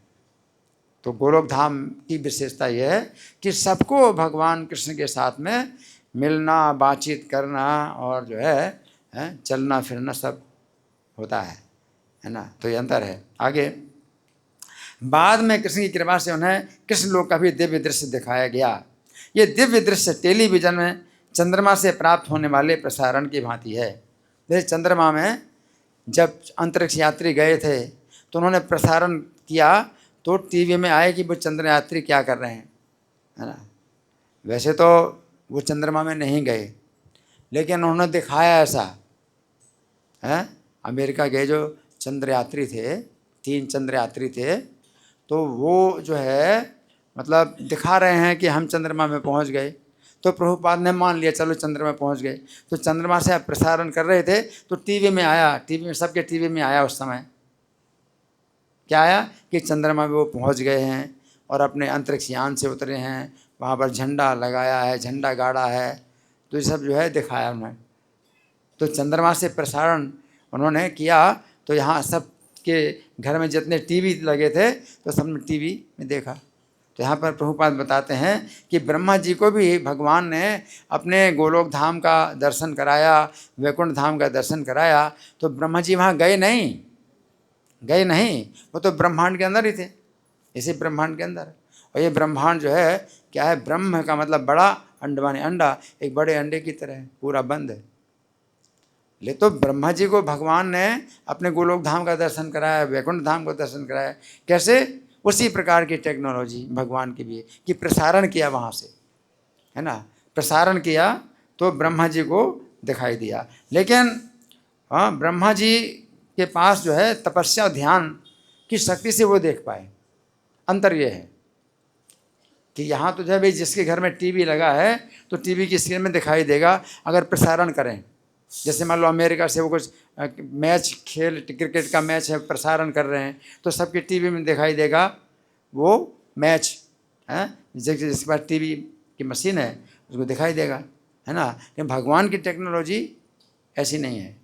तो गोलोक धाम की विशेषता यह है कि सबको भगवान कृष्ण के साथ में मिलना, बातचीत करना और जो है चलना फिरना सब होता है ना। तो ये अंतर है। आगे बाद में कृष्ण की कृपा से उन्हें कृष्ण लोक का भी दिव्य दृश्य दिखाया गया। ये दिव्य दृश्य टेलीविजन में चंद्रमा से प्राप्त होने वाले प्रसारण की भांति है। जैसे चंद्रमा में जब अंतरिक्ष यात्री गए थे तो उन्होंने प्रसारण किया, तो टीवी में आए कि वो चंद्र यात्री क्या कर रहे हैं, है ना। वैसे तो वो चंद्रमा में नहीं गए, लेकिन उन्होंने दिखाया ऐसा है। अमेरिका के जो चंद्र यात्री थे, 3 चंद्र यात्री थे, तो वो जो है मतलब दिखा रहे हैं कि हम चंद्रमा में पहुंच गए। तो प्रभुपाद ने मान लिया चलो चंद्रमा में पहुंच गए। तो चंद्रमा से आप प्रसारण कर रहे थे तो टीवी में आया, टीवी में सबके टीवी में आया उस समय क्या आया कि चंद्रमा में वो पहुंच गए हैं और अपने अंतरिक्ष यान से उतरे हैं, वहाँ पर झंडा लगाया है, झंडा गाड़ा है, तो ये सब जो है दिखाया उन्होंने। तो चंद्रमा से प्रसारण उन्होंने किया, तो यहाँ सब के घर में जितने टीवी लगे थे तो सबने टीवी में देखा। तो यहाँ पर प्रभुपाद बताते हैं कि ब्रह्मा जी को भी भगवान ने अपने गोलोक धाम का दर्शन कराया, वैकुंठ धाम का दर्शन कराया। तो ब्रह्मा जी वहाँ गए नहीं, वो तो ब्रह्मांड के अंदर ही थे, इसी ब्रह्मांड के अंदर। और ये ब्रह्मांड जो है क्या है, ब्रह्म का मतलब बड़ा, अंडा माने अंडा, एक बड़े अंडे की तरह है, पूरा बंद है। ले तो ब्रह्मा जी को भगवान ने अपने गोलोक धाम का दर्शन कराया, वैकुंठ धाम का दर्शन कराया। कैसे? उसी प्रकार की टेक्नोलॉजी भगवान की भी है कि प्रसारण किया वहाँ से, है ना, प्रसारण किया तो ब्रह्मा जी को दिखाई दिया। लेकिन हाँ, ब्रह्मा जी के पास जो है तपस्या और ध्यान की शक्ति से वो देख पाए। अंतर ये है कि यहाँ तो जो है भाई जिसके घर में टीवी लगा है तो टीवी की स्क्रीन में दिखाई देगा अगर प्रसारण करें। जैसे मान लो अमेरिका से वो कुछ मैच, खेल, क्रिकेट का मैच है, प्रसारण कर रहे हैं तो सबके टीवी में दिखाई देगा वो मैच, है, जिसके पास टीवी की मशीन है उसको दिखाई देगा, है ना। लेकिन भगवान की टेक्नोलॉजी ऐसी नहीं है,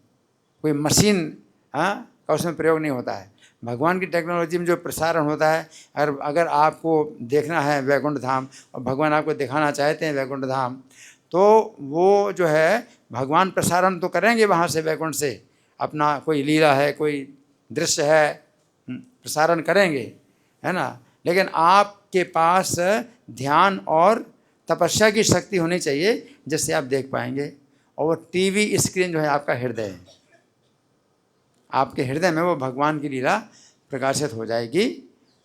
कोई मशीन का उसमें प्रयोग नहीं होता है। भगवान की टेक्नोलॉजी में जो प्रसारण होता है, अगर आपको देखना है वैकुंठ धाम और भगवान आपको दिखाना चाहते हैं वैकुंठ धाम, तो वो जो है भगवान प्रसारण तो करेंगे वहाँ से, वैकुंठ से अपना कोई लीला है, कोई दृश्य है, प्रसारण करेंगे, है ना। लेकिन आपके पास ध्यान और तपस्या की शक्ति होनी चाहिए जिससे आप देख पाएंगे। और वो टीवी स्क्रीन जो है आपका हृदय है, आपके हृदय में वो भगवान की लीला प्रकाशित हो जाएगी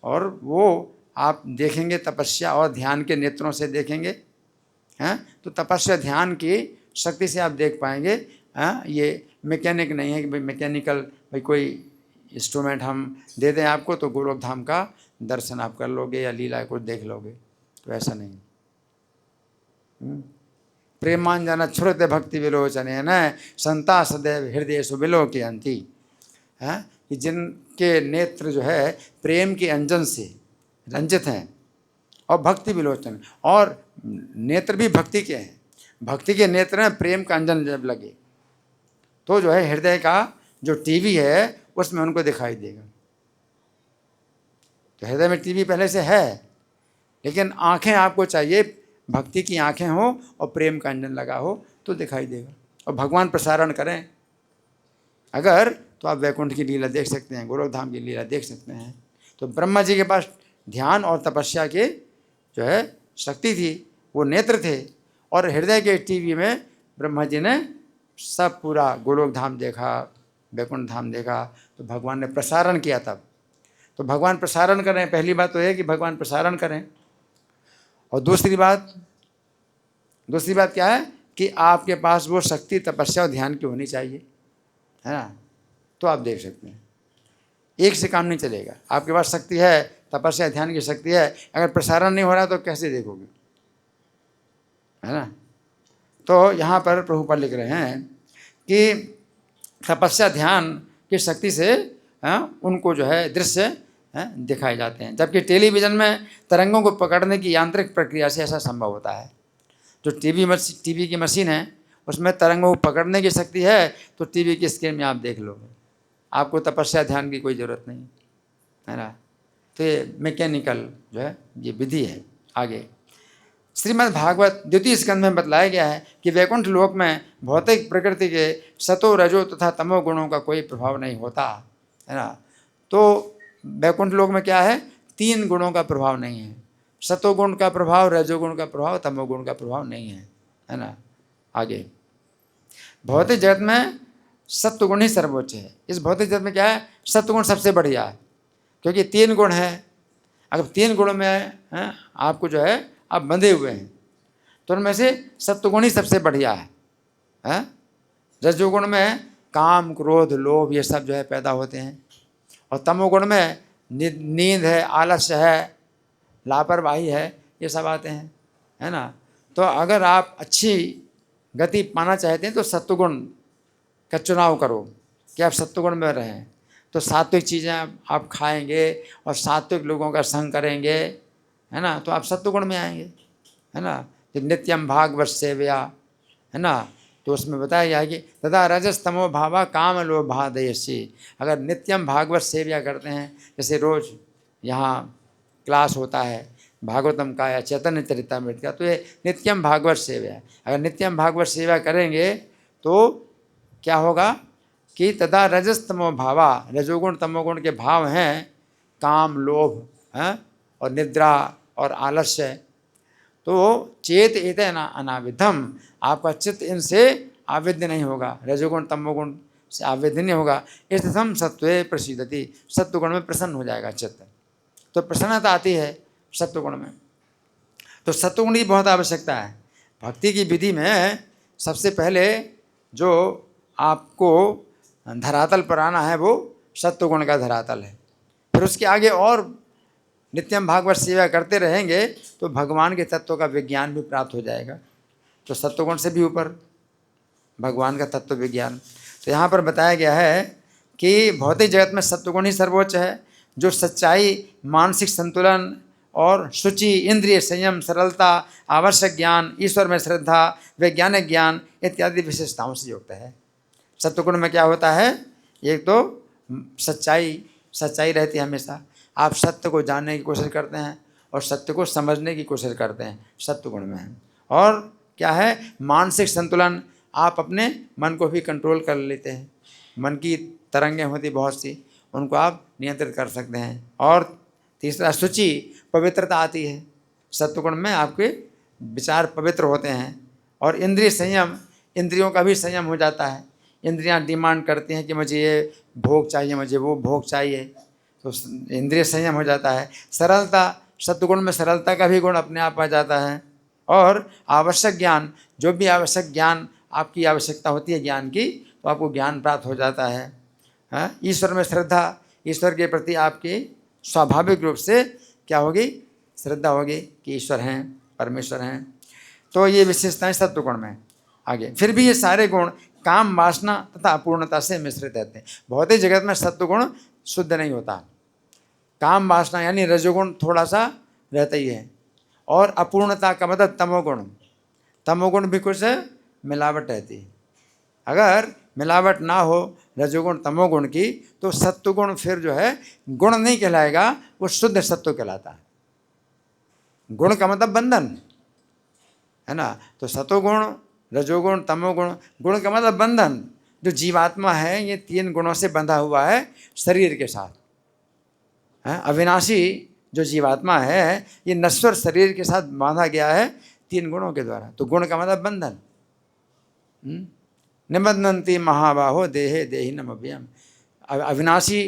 और वो आप देखेंगे, तपस्या और ध्यान के नेत्रों से देखेंगे, हैं। तो तपस्या ध्यान की शक्ति से आप देख पाएंगे। ये मैकेनिक नहीं है कि भाई मैकेनिकल भाई कोई इंस्ट्रूमेंट हम दे दें आपको तो गोलोक धाम का दर्शन आप कर लोगे या लीला को देख लोगे, तो ऐसा नहीं। प्रेमांजन श्रुत भक्ति विलोचने न संता सदैव हृदय सुबिलो के अंति, है कि जिनके नेत्र जो है प्रेम के अंजन से रंजित हैं और भक्ति विलोचन, और नेत्र भी भक्ति के हैं, भक्ति के नेत्र में प्रेम का अंजन जब लगे तो जो है हृदय का जो टीवी है उसमें उनको दिखाई देगा। तो हृदय में टीवी पहले से है, लेकिन आंखें आपको चाहिए, भक्ति की आंखें हो और प्रेम का अंजन लगा हो तो दिखाई देगा। और भगवान प्रसारण करें, अगर तो आप वैकुंठ की लीला देख सकते हैं, गोलोक धाम की लीला देख सकते हैं। तो ब्रह्मा जी के पास ध्यान और तपस्या के जो है शक्ति थी, वो नेत्र थे, और हृदय के टीवी में ब्रह्मा जी ने सब पूरा गोलोक धाम देखा, वैकुंठ धाम देखा। तो भगवान ने प्रसारण किया तब। तो भगवान प्रसारण करें, पहली बात तो है कि भगवान प्रसारण करें, और दूसरी बात क्या है कि आपके पास वो शक्ति तपस्या और ध्यान की होनी चाहिए, है ना, तो आप देख सकते हैं। एक से काम नहीं चलेगा। आपके पास शक्ति है, तपस्या ध्यान की शक्ति है, अगर प्रसारण नहीं हो रहा तो कैसे देखोगे, है ना। तो यहाँ पर प्रभुपाद लिख रहे हैं कि तपस्या ध्यान की शक्ति से उनको जो है दृश्य दिखाए जाते हैं, जबकि टेलीविज़न में तरंगों को पकड़ने की यांत्रिक प्रक्रिया से ऐसा संभव होता है। जो टीवी की मशीन है उसमें तरंगों को पकड़ने की शक्ति है, तो टीवी की स्क्रीन में आप देख लोगे, आपको तपस्या ध्यान की कोई ज़रूरत नहीं, है ना। तो ये मैकेनिकल जो है ये विधि है। आगे श्रीमद् भागवत द्वितीय स्कंध में बतलाया गया है कि वैकुंठ लोक में भौतिक प्रकृति के सतो रजो तथा तमो गुणों का कोई प्रभाव नहीं होता, है ना। तो वैकुंठ लोक में क्या है, 3 गुणों का प्रभाव नहीं है। सतोगुण का प्रभाव, रजोगुण का प्रभाव, तमोगुण का प्रभाव नहीं है ना। आगे भौतिक जगत में सत्वगुण ही सर्वोच्च है। इस भौतिक जगत में क्या है, सत्वगुण सबसे बढ़िया है, क्योंकि 3 गुण है। अगर 3 गुणों में आपको जो है आप बंधे हुए हैं, तो उनमें से सत्वगुण ही सबसे बढ़िया है। रजोगुण में काम क्रोध लोभ ये सब जो है पैदा होते हैं, और तमोगुण में नींद है, आलस्य है, लापरवाही है, ये सब आते हैं, है ना। तो अगर आप अच्छी गति पाना चाहते हैं तो सत्वगुण का चुनाव करो कि आप सत्वगुण में रहें। तो सात्विक चीज़ें आप खाएंगे और सात्विक लोगों का संग करेंगे, है ना, तो आप सत्वगुण में आएंगे, है ना। तो नित्यम भागवत सेव्या, है ना, तो उसमें बताया गया है कि तथा रजस्तमो भावा काम लोभादयसी। अगर नित्यम भागवत सेव्या करते हैं, जैसे रोज़ यहाँ क्लास होता है भागवतम का या चैतन्य चरितमृत का, तो ये नित्यम भागवत सेवा है। अगर नित्यम भागवत सेवा करेंगे तो क्या होगा कि तथा रजस्तमो भावा, रजोगुण तमोगुण के भाव हैं काम लोभ हैं और निद्रा और आलस्य, तो चेत एतेन अनाविधम, आपका चित्त इनसे आविद्य नहीं होगा, रजोगुण तमोगुण से आविद्य नहीं होगा। इसम सत्वे प्रसिद्धति, सत्वगुण में प्रसन्न हो जाएगा चित्त, तो प्रसन्नता आती है सत्वगुण में। तो सत्वगुण की बहुत आवश्यकता है। भक्ति की विधि में सबसे पहले जो आपको धरातल पर आना है वो सत्वगुण का धरातल है। फिर उसके आगे और नित्यम भागवत सेवा करते रहेंगे तो भगवान के तत्व का विज्ञान भी प्राप्त हो जाएगा। तो सत्वगुण से भी ऊपर भगवान का तत्व विज्ञान। तो यहाँ पर बताया गया है कि भौतिक जगत में सत्वगुण ही सर्वोच्च है, जो सच्चाई, मानसिक संतुलन और शुचि, इंद्रिय संयम, सरलता, आवश्यक ज्ञान, ईश्वर में श्रद्धा, वैज्ञानिक ज्ञान इत्यादि विशेषताओं से युक्त है। सत्वगुण में क्या होता है, एक तो सच्चाई रहती है हमेशा, आप सत्य को जानने की कोशिश करते हैं और सत्य को समझने की कोशिश करते हैं, सत्वगुण में है। और क्या है, मानसिक संतुलन, आप अपने मन को भी कंट्रोल कर लेते हैं, मन की तरंगें होती बहुत सी, उनको आप नियंत्रित कर सकते हैं। और तीसरा शुचि, पवित्रता आती है, सत्वगुण में आपके विचार पवित्र होते हैं। और इंद्रिय संयम, इंद्रियों का भी संयम हो जाता है। इंद्रियां डिमांड करती हैं कि मुझे ये भोग चाहिए, मुझे वो भोग चाहिए, तो इंद्रिय संयम हो जाता है। सरलता, सत्वगुण में सरलता का भी गुण अपने आप आ जाता है। और आवश्यक ज्ञान, जो भी आवश्यक ज्ञान आपकी आवश्यकता होती है ज्ञान की, तो आपको ज्ञान प्राप्त हो जाता है। ईश्वर में श्रद्धा, ईश्वर के प्रति आपकी स्वाभाविक रूप से क्या होगी, श्रद्धा होगी कि ईश्वर हैं, परमेश्वर हैं। तो ये विशेषताएं सत्वगुण में। आगे फिर भी ये सारे गुण काम वासना तथा अपूर्णता से मिश्रित रहते हैं। भौतिक जगत में सत्वगुण शुद्ध नहीं होता, काम वासना यानी रजोगुण थोड़ा सा रहता ही है, और अपूर्णता का मतलब तमोगुण भी कुछ मिलावट रहती है। अगर मिलावट ना हो रजोगुण तमोगुण की, तो सत्वगुण फिर जो है गुण नहीं कहलाएगा, वो शुद्ध सत्व कहलाता है। गुण का मतलब बंधन, है ना। तो सतोगुण, रजोगुण, तमोगुण, गुण का मतलब बंधन, जो जीवात्मा है ये 3 गुणों से बंधा हुआ है शरीर के साथ। अविनाशी जो जीवात्मा है ये नश्वर शरीर के साथ बांधा गया है 3 गुणों के द्वारा। तो गुण का मतलब बंधन। निबंधन्ति महाबाहो देहे देहिनम अव्ययम्। अविनाशी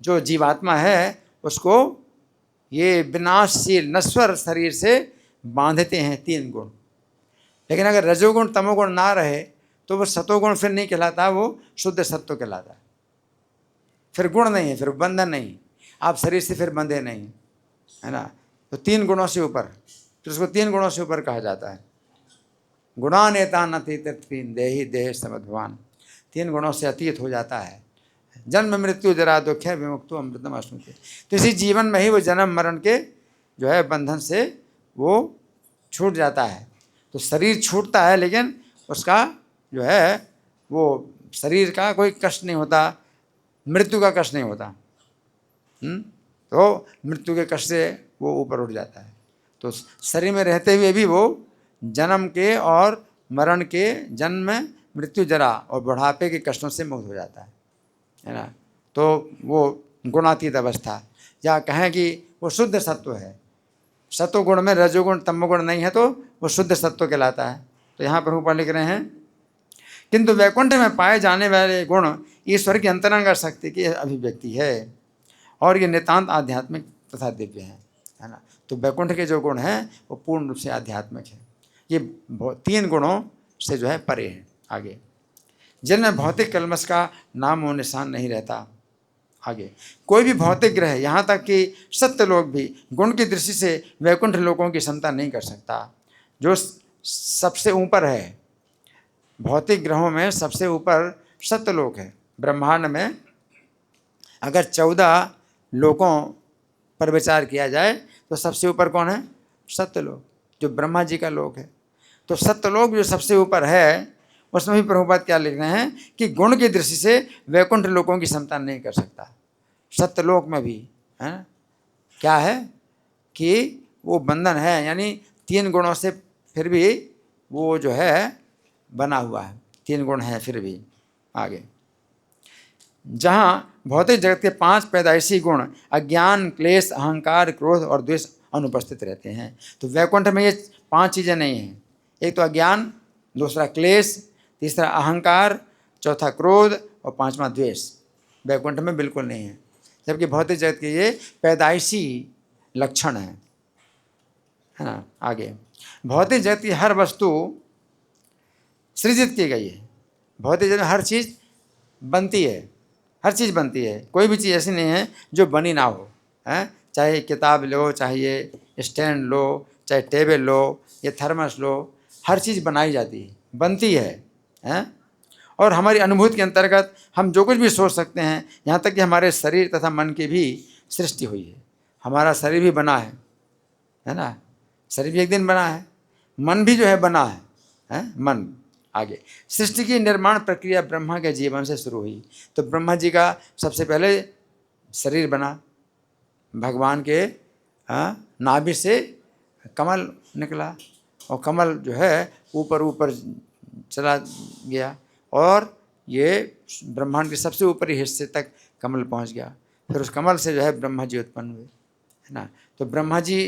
जो जीवात्मा है उसको ये विनाशशील नश्वर शरीर से बांधते हैं 3 गुण। लेकिन अगर रजोगुण तमोगुण ना रहे तो वो सतोगुण फिर नहीं कहलाता, वो शुद्ध सत्व कहलाता है। फिर गुण नहीं है, फिर बंधन नहीं, आप शरीर से फिर बंधे नहीं, है ना। तो 3 गुणों से ऊपर, तो उसको 3 गुणों से ऊपर कहा जाता है। गुणानेतान अतीतत्वीन देहि देह समद्भवान। 3 गुणों से अतीत हो जाता है। जन्म मृत्यु जरा दुख है विमुक्तो अमृतम अश्नुते। तो इसी जीवन में ही वो जन्म मरण के जो है बंधन से वो छूट जाता है। तो शरीर छूटता है लेकिन उसका जो है वो शरीर का कोई कष्ट नहीं होता, मृत्यु का कष्ट नहीं होता। तो मृत्यु के कष्ट से वो ऊपर उठ जाता है। तो शरीर में रहते हुए भी वो जन्म के और मरण के, जन्म मृत्यु जरा और बुढ़ापे के कष्टों से मुक्त हो जाता है ना। तो वो गुणातीत अवस्था, या कहें कि वो शुद्ध सत्व है। सत्वगुण में रजोगुण तमोगुण नहीं है तो वो शुद्ध सत्व कहलाता है। तो यहाँ प्रभुपाद लिख रहे हैं, किंतु वैकुंठ में पाए जाने वाले गुण ईश्वर की अंतरंग शक्ति की अभिव्यक्ति है और ये नितांत आध्यात्मिक तथा दिव्य है ना। तो वैकुंठ के जो गुण हैं वो पूर्ण रूप से आध्यात्मिक है। ये 3 गुणों से जो है परे हैं आगे, जिनमें भौतिक कलमश का नाम और निशान नहीं रहता। आगे कोई भी भौतिक ग्रह, यहाँ तक कि सत्य लोग भी गुण की दृष्टि से वैकुंठ लोकों की क्षमता नहीं कर सकता। जो सबसे ऊपर है भौतिक ग्रहों में, सबसे ऊपर सत्य लोक है। ब्रह्मांड में अगर 14 लोकों पर विचार किया जाए तो सबसे ऊपर कौन है? सत्यलोक, जो ब्रह्मा जी का लोक है। तो सत्यलोक जो सबसे ऊपर है उसमें भी प्रभुपाद क्या लिख रहे हैं कि गुण की दृष्टि से वैकुंठ लोकों की क्षमता नहीं कर सकता। सत्यलोक में भी है क्या है कि वो बंधन है, यानी 3 गुणों से फिर भी वो जो है बना हुआ है। 3 गुण हैं फिर भी। आगे जहाँ भौतिक जगत के 5 पैदाइशी गुण अज्ञान, क्लेश, अहंकार, क्रोध और द्वेष अनुपस्थित रहते हैं, तो वैकुंठ में ये 5 चीज़ें नहीं हैं। एक तो अज्ञान, दूसरा क्लेश, तीसरा अहंकार, चौथा क्रोध और 5वां द्वेष वैकुंठ में बिल्कुल नहीं है। जबकि भौतिक जगत के ये पैदाइशी लक्षण है ना। आगे भौतिक जगत की हर वस्तु सृजित की गई है। भौतिक जगत में हर चीज़ बनती है, हर चीज़ बनती है। कोई भी चीज़ ऐसी नहीं है जो बनी ना हो, है। चाहे किताब लो, चाहे ये स्टैंड लो, चाहे टेबल लो, ये थर्मस लो, हर चीज़ बनाई जाती है, बनती है। और हमारी अनुभूति के अंतर्गत हम जो कुछ भी सोच सकते हैं, यहाँ तक कि हमारे शरीर तथा मन की भी सृष्टि हुई है। हमारा शरीर भी बना है ना। शरीर भी एक दिन बना है, मन भी जो है बना है मन। आगे सृष्टि की निर्माण प्रक्रिया ब्रह्मा के जीवन से शुरू हुई। तो ब्रह्मा जी का सबसे पहले शरीर बना, भगवान के नाभि से कमल निकला और कमल जो है ऊपर ऊपर चला गया और ये ब्रह्मांड के सबसे ऊपरी हिस्से तक कमल पहुंच गया। फिर उस कमल से जो है ब्रह्मा जी उत्पन्न हुए, है ना। तो ब्रह्मा जी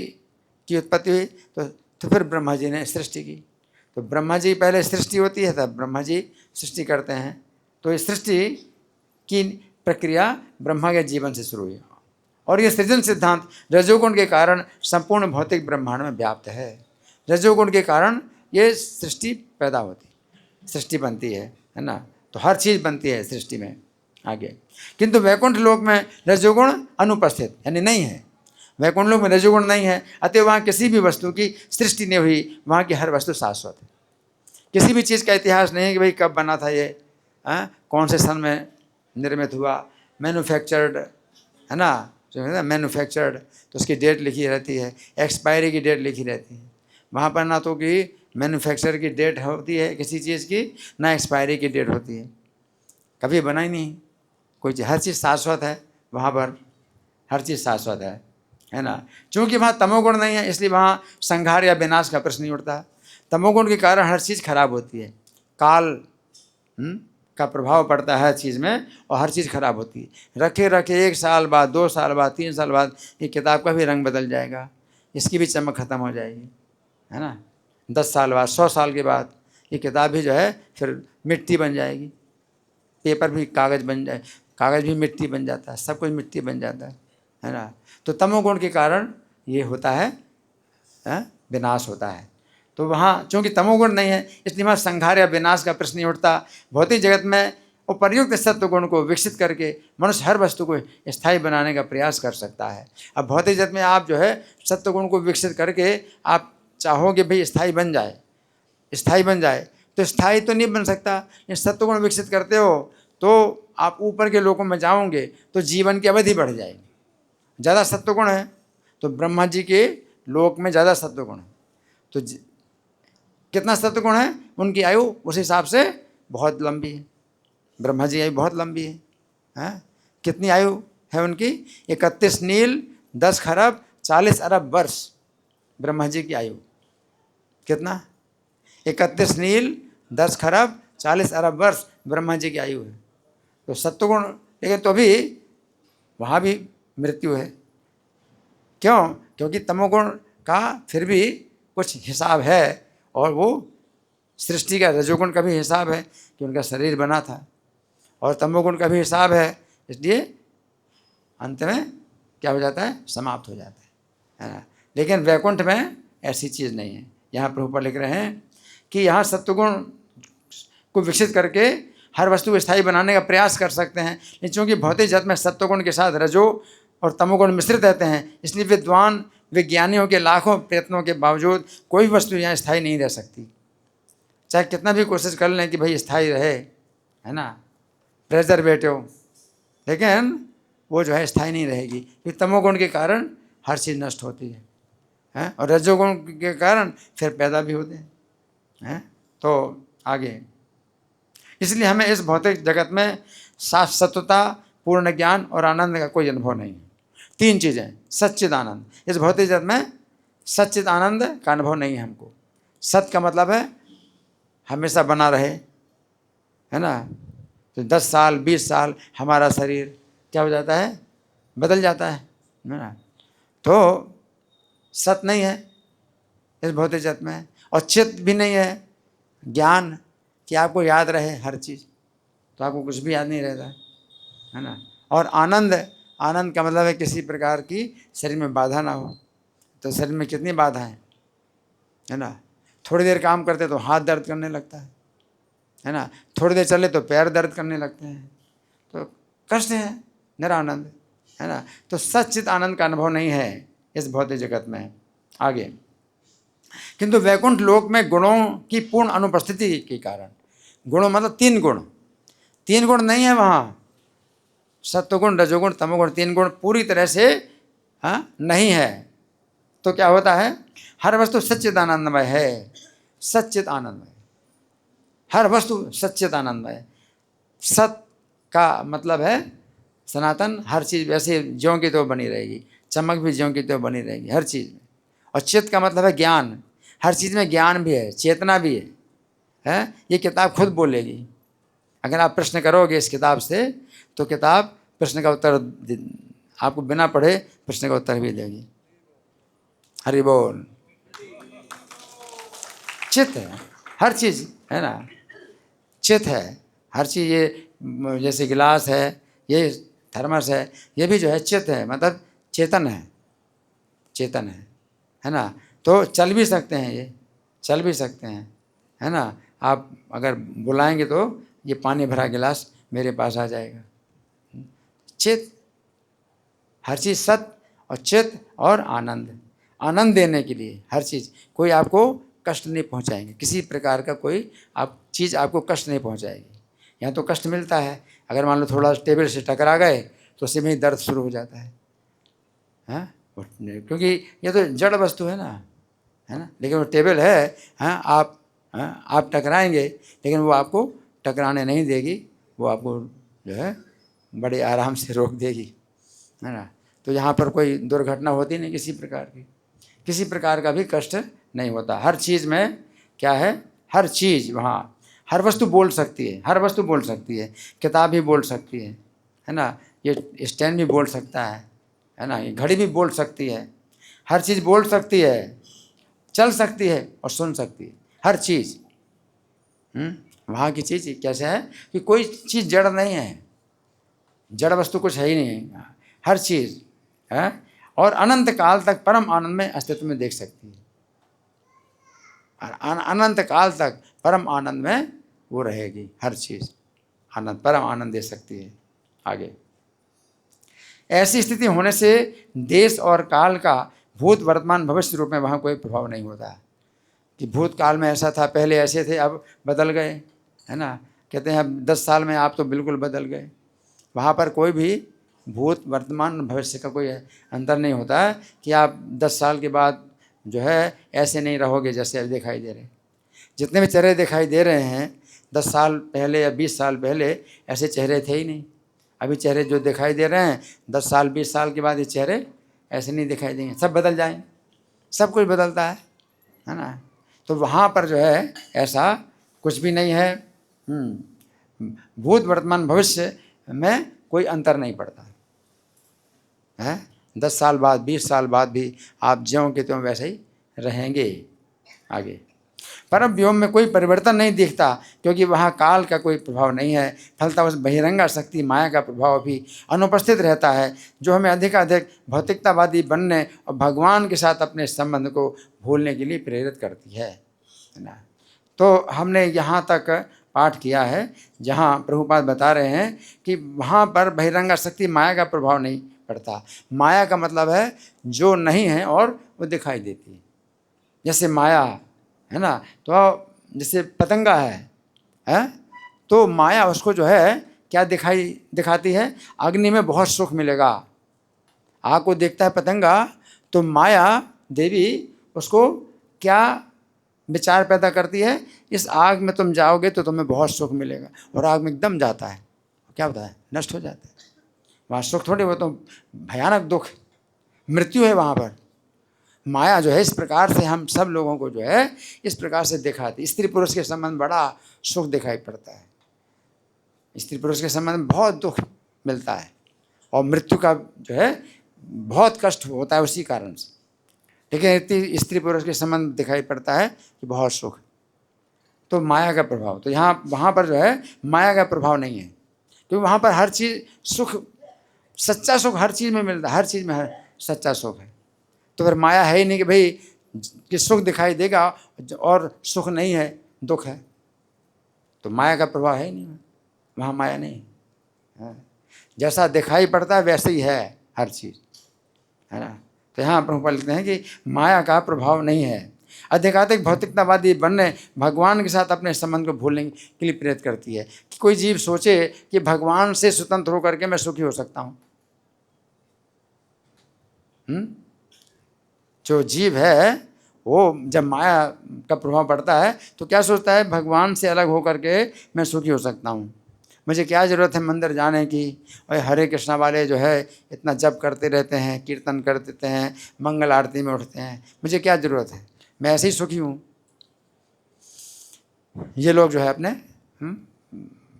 की उत्पत्ति हुई तो फिर ब्रह्मा जी ने सृष्टि की। तो ब्रह्मा जी पहले सृष्टि होती है, तब ब्रह्मा जी सृष्टि करते हैं। तो इस सृष्टि की प्रक्रिया ब्रह्मा के जीवन से शुरू हुई और ये सृजन सिद्धांत रजोगुण के कारण संपूर्ण भौतिक ब्रह्मांड में व्याप्त है। रजोगुण के कारण ये सृष्टि पैदा होती, सृष्टि बनती है ना। तो हर चीज़ बनती है सृष्टि में। आगे किंतु वैकुंठ लोक में रजोगुण अनुपस्थित, यानी नहीं है। वैकुंठ लोक में रजोगुण नहीं है, अतः वहाँ किसी भी वस्तु की सृष्टि नहीं हुई। वहाँ की हर वस्तु शाश्वत है। किसी भी चीज़ का इतिहास नहीं है कि भाई कब बना था ये, कौन से सन में निर्मित हुआ, मैन्युफैक्चर्ड, है ना। जो मैन्युफैक्चर्ड तो उसकी डेट लिखी रहती है, एक्सपायरी की डेट लिखी रहती है। वहाँ पर ना तो कि मैन्युफैक्चर की डेट होती है किसी चीज़ की, ना एक्सपायरी की डेट होती है। कभी बना ही नहीं कोई चीज़, हर चीज़ शाश्वत है। वहाँ पर हर चीज़ शाश्वत है ना। चूँकि वहाँ तमोगुण नहीं है इसलिए वहाँ संहार या विनाश का प्रश्न नहीं उठता। तमोगुण के कारण हर चीज़ खराब होती है। काल का प्रभाव पड़ता है हर चीज़ में और हर चीज़ खराब होती है। रखे रखे 1 साल बाद, 2 साल बाद, 3 साल बाद ये किताब का भी रंग बदल जाएगा, इसकी भी चमक ख़त्म हो जाएगी, है ना। 10 साल बाद, 100 साल के बाद ये किताब भी जो है फिर मिट्टी बन जाएगी, पेपर भी कागज़ बन जाए, कागज़ भी मिट्टी बन जाता है, सब कुछ मिट्टी बन जाता है ना। तो तमोगुण के कारण ये होता है, विनाश होता है। तो वहाँ चूँकि तमोगुण नहीं है इसलिए वहाँ संहार या विनाश का प्रश्न नहीं उठता। भौतिक जगत में उपर्युक्त सत्वगुण को विकसित करके मनुष्य हर वस्तु को स्थायी बनाने का प्रयास कर सकता है। अब भौतिक जगत में आप जो है सत्वगुण को विकसित करके आप चाहोगे भाई स्थायी बन जाए, स्थायी बन जाए, तो स्थायी तो नहीं बन सकता। सत्वगुण विकसित करते हो तो आप ऊपर के लोकों में जाओगे तो जीवन की अवधि बढ़ जाएगी। ज़्यादा सत्वगुण है तो ब्रह्मा जी के लोक में ज़्यादा सत्वगुण है, तो कितना सत्वगुण है उनकी आयु उस हिसाब से बहुत लंबी है। ब्रह्मा जी आयु बहुत लंबी है, हैं? कितनी आयु है उनकी? 31 नील 10 खरब 40 अरब वर्ष ब्रह्मा जी की आयु। कितना? 31 नील 10 खरब 40 अरब वर्ष ब्रह्मा जी की आयु है। तो सत्वगुण, लेकिन तो भी वहाँ भी मृत्यु है। क्यों? क्योंकि तमोगुण का फिर भी कुछ हिसाब है और वो सृष्टि का, रजोगुण का भी हिसाब है कि उनका शरीर बना था, और तमोगुण का भी हिसाब है, इसलिए अंत में क्या हो जाता है? समाप्त हो जाता है ना। लेकिन वैकुंठ में ऐसी चीज़ नहीं है। यहाँ प्रभुपाद लिख रहे हैं कि यहाँ सत्वगुण को विकसित करके हर वस्तु को स्थायी बनाने का प्रयास कर सकते हैं, लेकिन चूँकि भौतिक जगत में सत्वगुण के साथ रजो और तमोगुण मिश्रित रहते हैं, इसलिए विद्वान विज्ञानियों के लाखों प्रयत्नों के बावजूद कोई वस्तु यहाँ स्थायी नहीं रह सकती। चाहे कितना भी कोशिश कर लें कि भाई स्थायी रहे, है ना, प्रेजर्वेटिव, लेकिन वो जो है स्थायी नहीं रहेगी, क्योंकि तमोगुण के कारण हर चीज़ नष्ट होती है, और रजोगुण के कारण फिर पैदा भी होते हैं। तो आगे, इसलिए हमें इस भौतिक जगत में शाश्वतता, पूर्ण ज्ञान और आनंद का कोई अनुभव नहीं है। 3 चीज़ें, सच्चिद आनंद, इस भौतिक जगत में सच्चिद आनंद का अनुभव नहीं है हमको। सत्य का मतलब है हमेशा बना रहे, है ना। तो 10 साल 20 साल हमारा शरीर क्या हो जाता है? बदल जाता है ना। तो सत्य नहीं है इस भौतिक जगत में, और चित्त भी नहीं है ज्ञान कि आपको याद रहे हर चीज़, तो आपको कुछ भी याद नहीं रहता है ना। और आनंद, आनंद का मतलब है किसी प्रकार की शरीर में बाधा ना हो। तो शरीर में कितनी बाधा है ना। थोड़ी देर काम करते तो हाथ दर्द करने लगता है ना, थोड़ी देर चले तो पैर दर्द करने लगते हैं, तो कष्ट है, निरानंद, है ना। तो सच्चित आनंद का अनुभव नहीं है इस भौतिक जगत में। आगे, किंतु वैकुंठ लोक में गुणों की पूर्ण अनुपस्थिति के कारण, गुणों मतलब 3 गुण, 3 गुण नहीं है वहाँ, सत्वगुण रजोगुण तमोगुण, 3 गुण पूरी तरह से नहीं है। तो क्या होता है? हर वस्तु सच्चित आनंदमय है, सच्चित आनंदमय, हर वस्तु सच्चित आनंदमय। सत का मतलब है सनातन, हर चीज़ वैसे ज्यों की तो बनी रहेगी, चमक भी ज्यों की तो बनी रहेगी हर चीज़ में। और चित्त का मतलब है ज्ञान, हर चीज़ में ज्ञान भी है, चेतना भी है। ये किताब खुद बोलेगी। अगर आप प्रश्न करोगे इस किताब से तो किताब प्रश्न का उत्तर आपको बिना पढ़े प्रश्न का उत्तर भी देगी। हरि बोल। चित्त है हर चीज़, है ना, चित्त है हर चीज़। ये जैसे गिलास है, ये थर्मस है, ये भी जो है चित्त है, मतलब चेतन है, चेतन है ना। तो चल भी सकते हैं, ये चल भी सकते हैं, है ना। आप अगर बुलाएंगे तो ये पानी भरा गिलास मेरे पास आ जाएगा। चित्त, हर चीज़ सत्य और चित्त और आनंद, आनंद देने के लिए हर चीज़, कोई आपको कष्ट नहीं पहुंचाएंगे, किसी प्रकार का कोई आप चीज़ आपको कष्ट नहीं पहुंचाएगी। यहाँ तो कष्ट मिलता है, अगर मान लो थोड़ा टेबल से टकरा गए तो उसी में ही दर्द शुरू हो जाता है, क्योंकि ये तो जड़ वस्तु है ना, है ना। लेकिन वो टेबल है, आप टकराएंगे लेकिन वो आपको टकराने नहीं देगी, वो आपको जो है बड़े आराम से रोक देगी, है ना। तो यहाँ पर कोई दुर्घटना होती नहीं किसी प्रकार की, किसी प्रकार का भी कष्ट नहीं होता। हर चीज़ में क्या है? हर चीज़ वहाँ, हर वस्तु बोल सकती है, हर वस्तु बोल सकती है। किताब भी बोल सकती है ना, ये स्टैंड भी बोल सकता है ना, ये घड़ी भी बोल सकती है। हर चीज़ बोल सकती है, चल सकती है और सुन सकती है, हर चीज़। वहाँ की चीज़ कैसे है कि कोई चीज़ जड़ नहीं है, जड़ वस्तु कुछ है ही नहीं, हर चीज़ है, और अनंत काल तक परम आनंद में अस्तित्व में देख सकती है, और अनंत काल तक परम आनंद में वो रहेगी, हर चीज़ आनंद, परम आनंद दे सकती है। आगे, ऐसी स्थिति होने से देश और काल का भूत वर्तमान भविष्य रूप में वहाँ कोई प्रभाव नहीं होता है कि भूतकाल में ऐसा था, पहले ऐसे थे, अब बदल गए, है ना। कहते हैं अब 10 साल में आप तो बिल्कुल बदल गए। वहाँ पर कोई भी भूत वर्तमान भविष्य का कोई अंतर नहीं होता है कि आप 10 साल के बाद जो है ऐसे नहीं रहोगे जैसे अभी दिखाई दे रहे। जितने भी चेहरे दिखाई दे रहे हैं 10 साल पहले या 20 साल पहले ऐसे चेहरे थे ही नहीं। अभी चेहरे जो दिखाई दे रहे हैं 10 साल 20 साल के बाद ये चेहरे ऐसे नहीं दिखाई देंगे, सब बदल जाएंगे, सब कुछ बदलता है ना। तो वहाँ पर जो है ऐसा कुछ भी नहीं है। भूत वर्तमान भविष्य में कोई अंतर नहीं पड़ता है। 10 साल बाद 20 साल बाद भी आप ज्यों के त्यों वैसे ही रहेंगे। आगे, परम व्योम में कोई परिवर्तन नहीं दिखता क्योंकि वहाँ काल का कोई प्रभाव नहीं है। फलता उस बहिरंगा शक्ति माया का प्रभाव भी अनुपस्थित रहता है, जो हमें अधिकाधिक भौतिकतावादी बनने और भगवान के साथ अपने संबंध को भूलने के लिए प्रेरित करती है ना। तो हमने यहाँ तक पाठ किया है जहाँ प्रभुपाद बता रहे हैं कि वहाँ पर बहिरंगा शक्ति माया का प्रभाव नहीं पड़ता। माया का मतलब है जो नहीं है और वो दिखाई देती है। जैसे माया है ना, तो जैसे पतंगा है तो माया उसको जो है क्या दिखाती है, अग्नि में बहुत सुख मिलेगा। आग को देखता है पतंगा तो माया देवी उसको क्या विचार पैदा करती है, इस आग में तुम जाओगे तो तुम्हें बहुत सुख मिलेगा, और आग में एकदम जाता है, क्या होता है, नष्ट हो जाता है। वहाँ सुख थोड़ी, वो तो भयानक दुख, मृत्यु है वहाँ पर। माया जो है इस प्रकार से हम सब लोगों को जो है इस प्रकार से दिखाती। स्त्री पुरुष के संबंध बड़ा सुख दिखाई पड़ता है, स्त्री पुरुष के संबंध में बहुत दुख मिलता है, और मृत्यु का जो है बहुत कष्ट होता है उसी कारण से। लेकिन स्त्री पुरुष के संबंध दिखाई पड़ता है कि बहुत सुख। तो माया का प्रभाव, तो यहाँ वहाँ पर जो है माया का प्रभाव नहीं है, क्योंकि वहाँ पर हर चीज़ सुख, सच्चा सुख हर चीज़ में मिलता है, हर चीज़ में सच्चा सुख है। तो फिर माया है ही नहीं कि भाई कि सुख दिखाई देगा और सुख नहीं है, दुख है। तो माया का प्रभाव है ही नहीं, वहाँ माया नहीं है। जैसा दिखाई पड़ता है वैसे ही है हर चीज़, है ना। तो यहाँ प्रभुपाद लिखते हैं कि माया का प्रभाव नहीं है। अधिकाधिक भौतिकतावादी बनने भगवान के साथ अपने संबंध को भूलने के लिए प्रेरित करती है कि कोई जीव सोचे कि भगवान से स्वतंत्र होकर के मैं सुखी हो सकता हूँ। जो जीव है वो जब माया का प्रभाव पड़ता है तो क्या सोचता है, भगवान से अलग होकर के मैं सुखी हो सकता हूँ। मुझे क्या ज़रूरत है मंदिर जाने की, और हरे कृष्णा वाले जो है इतना जप करते रहते हैं, कीर्तन कर देते हैं, मंगल आरती में उठते हैं, मुझे क्या ज़रूरत है, मैं ऐसे ही सुखी हूँ। ये लोग जो है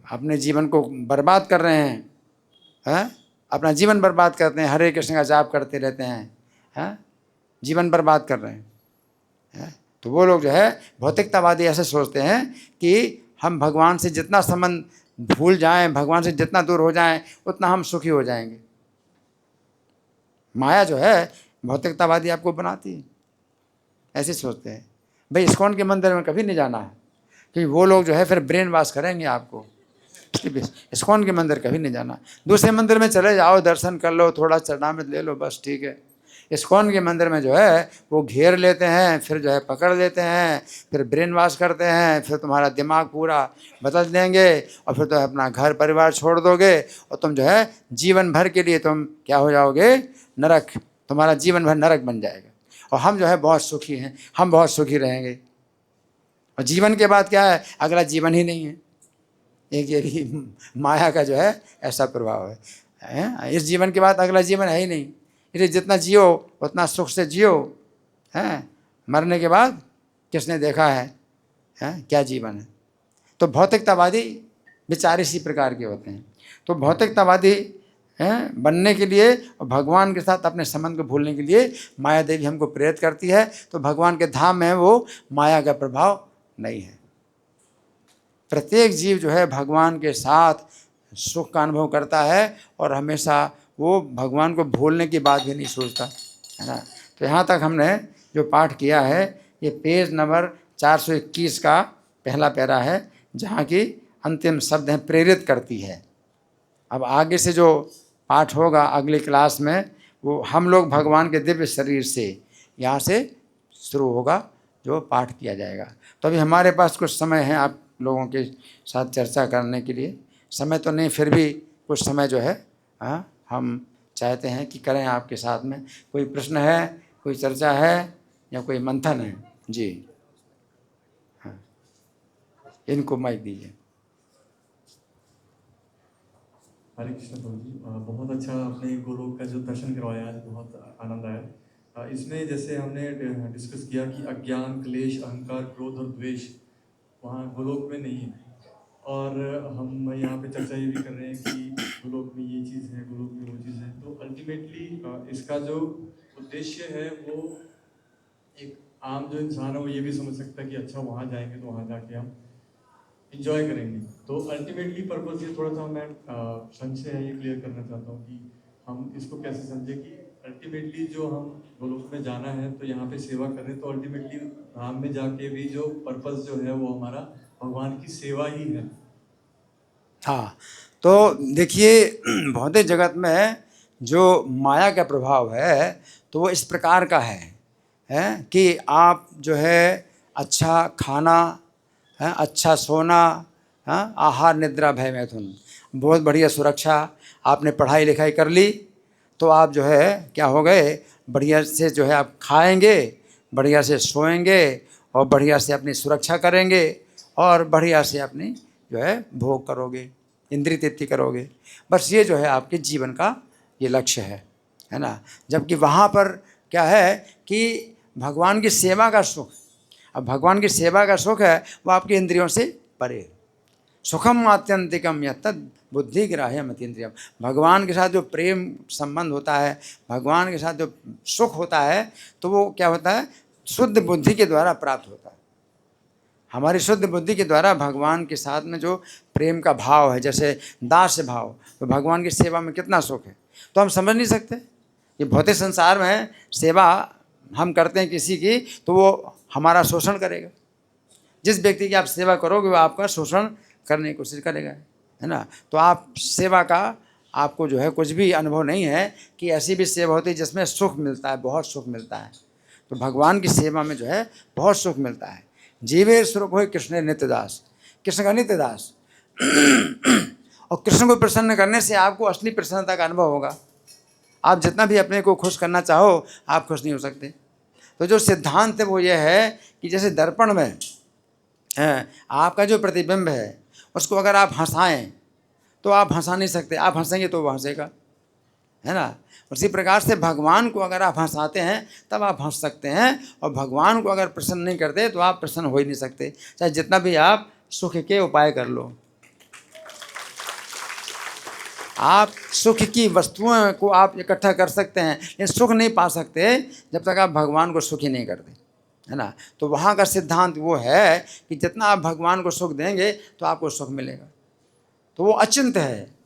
अपने जीवन को बर्बाद कर रहे हैं, अपना जीवन बर्बाद करते हैं, हरे कृष्ण का जाप करते रहते हैं, जीवन बर्बाद कर रहे हैं। तो वो लोग जो है भौतिकतावादी ऐसे सोचते हैं कि हम भगवान से जितना संबंध भूल जाएं, भगवान से जितना दूर हो जाएं, उतना हम सुखी हो जाएंगे। माया जो है भौतिकतावादी आपको बनाती है, ऐसे सोचते हैं। भाई इस्कॉन के मंदिर में कभी नहीं जाना है, क्योंकि वो लोग जो है फिर ब्रेन वॉश करेंगे आपको। इस्कॉन के मंदिर कभी नहीं जाना, दूसरे मंदिर में चले जाओ, दर्शन कर लो, थोड़ा चरणामृत ले लो, बस ठीक है। इस्कॉन के मंदिर में जो है वो घेर लेते हैं, फिर जो है पकड़ लेते हैं, फिर ब्रेन वॉश करते हैं, फिर तुम्हारा दिमाग पूरा बदल देंगे, और फिर तो अपना घर परिवार छोड़ दोगे, और तुम जो है जीवन भर के लिए तुम क्या हो जाओगे, नरक, तुम्हारा जीवन भर नरक बन जाएगा। और हम जो है बहुत सुखी हैं, हम बहुत सुखी रहेंगे, और जीवन के बाद क्या है, अगला जीवन ही नहीं है। एक ये भी माया का जो है ऐसा प्रभाव है। इस जीवन के बाद अगला जीवन है ही नहीं, इसलिए जितना जियो उतना सुख से जियो, हैं। मरने के बाद किसने देखा है क्या जीवन है। तो भौतिकतावादी विचार इसी प्रकार के होते हैं। तो भौतिकतावादी बनने के लिए और भगवान के साथ अपने संबंध को भूलने के लिए माया देवी हमको प्रेरित करती है। तो भगवान के धाम में वो माया का प्रभाव नहीं है। प्रत्येक जीव जो है भगवान के साथ सुख का अनुभव करता है और हमेशा वो भगवान को भूलने की बात भी नहीं सोचता, है ना। तो यहाँ तक हमने जो पाठ किया है ये पेज नंबर 421 का पहला पैरा है, जहाँ की अंतिम शब्द है प्रेरित करती है। अब आगे से जो पाठ होगा अगली क्लास में वो हम लोग भगवान के दिव्य शरीर से यहाँ से शुरू होगा जो पाठ किया जाएगा। तो अभी हमारे पास कुछ समय है आप लोगों के साथ चर्चा करने के लिए। समय तो नहीं, फिर भी कुछ समय जो है हम चाहते हैं कि करें आपके साथ में। कोई प्रश्न है, कोई चर्चा है या कोई मंथन है? जी हाँ, इनको माइक दीजिए। हरे कृष्ण प्रभु जी, बहुत अच्छा आपने गोलोक का जो दर्शन करवाया है, बहुत आनंद आया। इसमें जैसे हमने डिस्कस किया कि अज्ञान, क्लेश, अहंकार, क्रोध और द्वेष वहाँ गोलोक में नहीं है, और हम यहाँ पे चर्चा ये भी कर रहे हैं कि गोलोक में ये चीज़ है, गोलोक में वो चीज़ है। तो अल्टीमेटली इसका जो उद्देश्य है वो एक आम जो इंसान है वो ये भी समझ सकता है कि अच्छा वहाँ जाएंगे तो वहाँ जाके हम इंजॉय करेंगे। तो अल्टीमेटली पर्पस ये थोड़ा सा मैं संशय है ये क्लियर करना चाहता हूँ कि हम इसको कैसे समझे कि अल्टीमेटली जो हम गोलोक में जाना है तो यहाँ पे सेवा कर रहे हैं, तो अल्टीमेटली धाम में जाके भी जो पर्पस जो है वो हमारा भगवान की सेवा ही है। हाँ, तो देखिए भौतिक जगत में जो माया का प्रभाव है तो वो इस प्रकार का है कि आप जो है अच्छा खाना है, अच्छा सोना, आहार निद्रा भय मैथुन, बहुत बढ़िया सुरक्षा, आपने पढ़ाई लिखाई कर ली तो आप जो है क्या हो गए, बढ़िया से जो है आप खाएंगे, बढ़िया से सोएंगे और बढ़िया से अपनी सुरक्षा करेंगे और बढ़िया से अपनी जो है भोग करोगे, इंद्रिय तृप्ति करोगे। बस ये जो है आपके जीवन का ये लक्ष्य है ना। जबकि वहाँ पर क्या है कि भगवान की सेवा का सुख, अब भगवान की सेवा का सुख है वो आपके इंद्रियों से परे। सुखम आत्यंतिकम यत्तद् बुद्धि ग्राह्यम अतीन्द्रियम, भगवान के साथ जो प्रेम संबंध होता है, भगवान के साथ जो सुख होता है तो वो क्या होता है, शुद्ध बुद्धि के द्वारा प्राप्त होता है। हमारी शुद्ध बुद्धि के द्वारा भगवान के साथ में जो प्रेम का भाव है, जैसे दास्य भाव, तो भगवान की सेवा में कितना सुख है तो हम समझ नहीं सकते। ये भौतिक संसार में सेवा हम करते हैं किसी की तो वो हमारा शोषण करेगा। जिस व्यक्ति की आप सेवा करोगे वो आपका शोषण करने की कोशिश करेगा, है ना। तो आप सेवा का आपको जो है कुछ भी अनुभव नहीं है कि ऐसी भी सेवा होती है जिसमें सुख मिलता है, बहुत सुख मिलता है। तो भगवान की सेवा में जो है बहुत सुख मिलता है। जीवे सुख हो कृष्ण नित्यदास, कृष्ण का नित्यदास और कृष्ण को प्रसन्न करने से आपको असली प्रसन्नता का अनुभव होगा। आप जितना भी अपने को खुश करना चाहो आप खुश नहीं हो सकते। तो जो सिद्धांत है वो ये है कि जैसे दर्पण में आपका जो प्रतिबिंब है उसको अगर आप हंसाएं तो आप हंसा नहीं सकते, आप हंसेंगे तो वो हंसेगा, है ना। उसी प्रकार से भगवान को अगर आप हंसाते हैं तब आप हंस सकते हैं, और भगवान को अगर प्रसन्न नहीं करते तो आप प्रसन्न हो ही नहीं सकते, चाहे जितना भी आप सुख के उपाय कर लो। आप सुख की वस्तुओं को आप इकट्ठा कर सकते हैं लेकिन सुख नहीं पा सकते जब तक आप भगवान को सुखी नहीं करते, है ना। तो वहाँ का सिद्धांत वो है कि जितना आप भगवान को सुख देंगे तो आपको सुख मिलेगा। तो वो अचिंत्य है,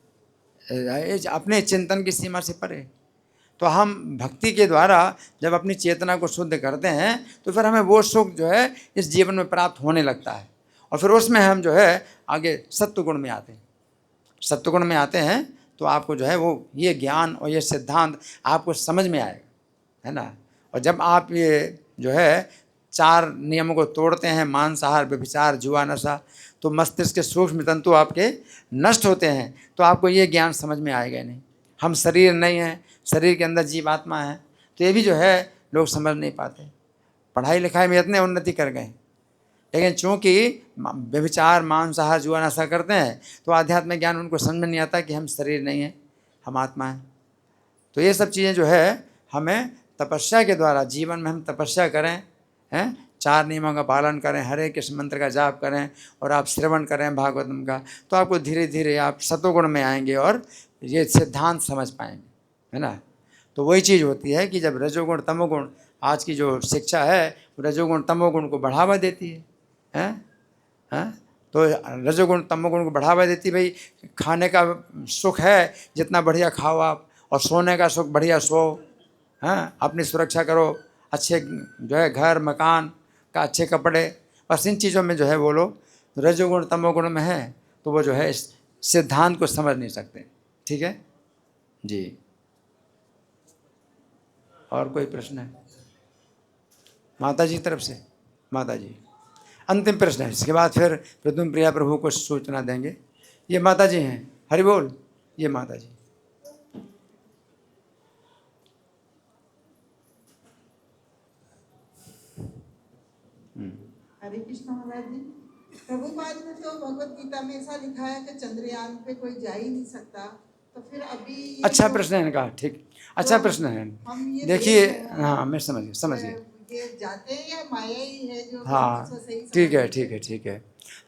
अपने चिंतन की सीमा से परे। तो हम भक्ति के द्वारा जब अपनी चेतना को शुद्ध करते हैं तो फिर हमें वो सुख जो है इस जीवन में प्राप्त होने लगता है, और फिर उसमें हम जो है आगे सत्वगुण में आते हैं। सत्वगुण में आते हैं तो आपको जो है वो ये ज्ञान और ये सिद्धांत आपको समझ में आएगा, है ना। और जब आप ये जो है 4 नियमों को तोड़ते हैं, मांसाहार, व्यभिचार, जुआ, नशा, तो मस्तिष्क के सूक्ष्म तंतु आपके नष्ट होते हैं, तो आपको ये ज्ञान समझ में आएगा नहीं। हम शरीर नहीं हैं, शरीर के अंदर जीवात्मा है, तो ये भी जो है लोग समझ नहीं पाते। पढ़ाई लिखाई में इतने उन्नति कर गए लेकिन चूँकि व्यभिचार, मांसाहार, जुआ, नशा करते हैं तो आध्यात्मिक ज्ञान उनको समझ में नहीं आता कि हम शरीर नहीं हैं, हम आत्मा हैं। तो ये सब चीज़ें जो है हमें तपस्या के द्वारा, जीवन में हम तपस्या करें, हैं, 4 नियमों का पालन करें, हरे कृष्ण मंत्र का जाप करें और आप श्रवण करें भागवतम का, तो आपको धीरे धीरे आप सतोगुण में आएंगे और ये सिद्धांत समझ पाएंगे, है ना। तो वही चीज़ होती है कि जब रजोगुण तमोगुण, आज की जो शिक्षा है रजोगुण तमोगुण को बढ़ावा देती है, हैं। तो रजोगुण तमोगुण को बढ़ावा देती है। भाई खाने का सुख है जितना बढ़िया खाओ आप, और सोने का सुख बढ़िया सो, हैं, अपनी सुरक्षा करो, अच्छे जो है घर मकान का, अच्छे कपड़े, बस इन चीज़ों में जो है वो लोग रजोगुण तमोगुण में है, तो वो जो है इस सिद्धांत को समझ नहीं सकते। ठीक है जी। और कोई प्रश्न है माता जी तरफ से? माता जी अंतिम प्रश्न है, इसके बाद फिर प्रद्युम्न प्रिया प्रभु को सूचना देंगे। ये माता जी हैं, हरि बोल। ये माता जी। हरे कृष्ण महाराज जी। प्रभुपाद ने तो भगवत गीता में ऐसा लिखा है कि चंद्रयान पे कोई जा ही नहीं सकता, तो फिर अभी अच्छा प्रश्न है इनका, ठीक, अच्छा प्रश्न है। देखिए हाँ, मैं समझ गया। ये जाते हैं या माया ही है जो हाँ ठीक है।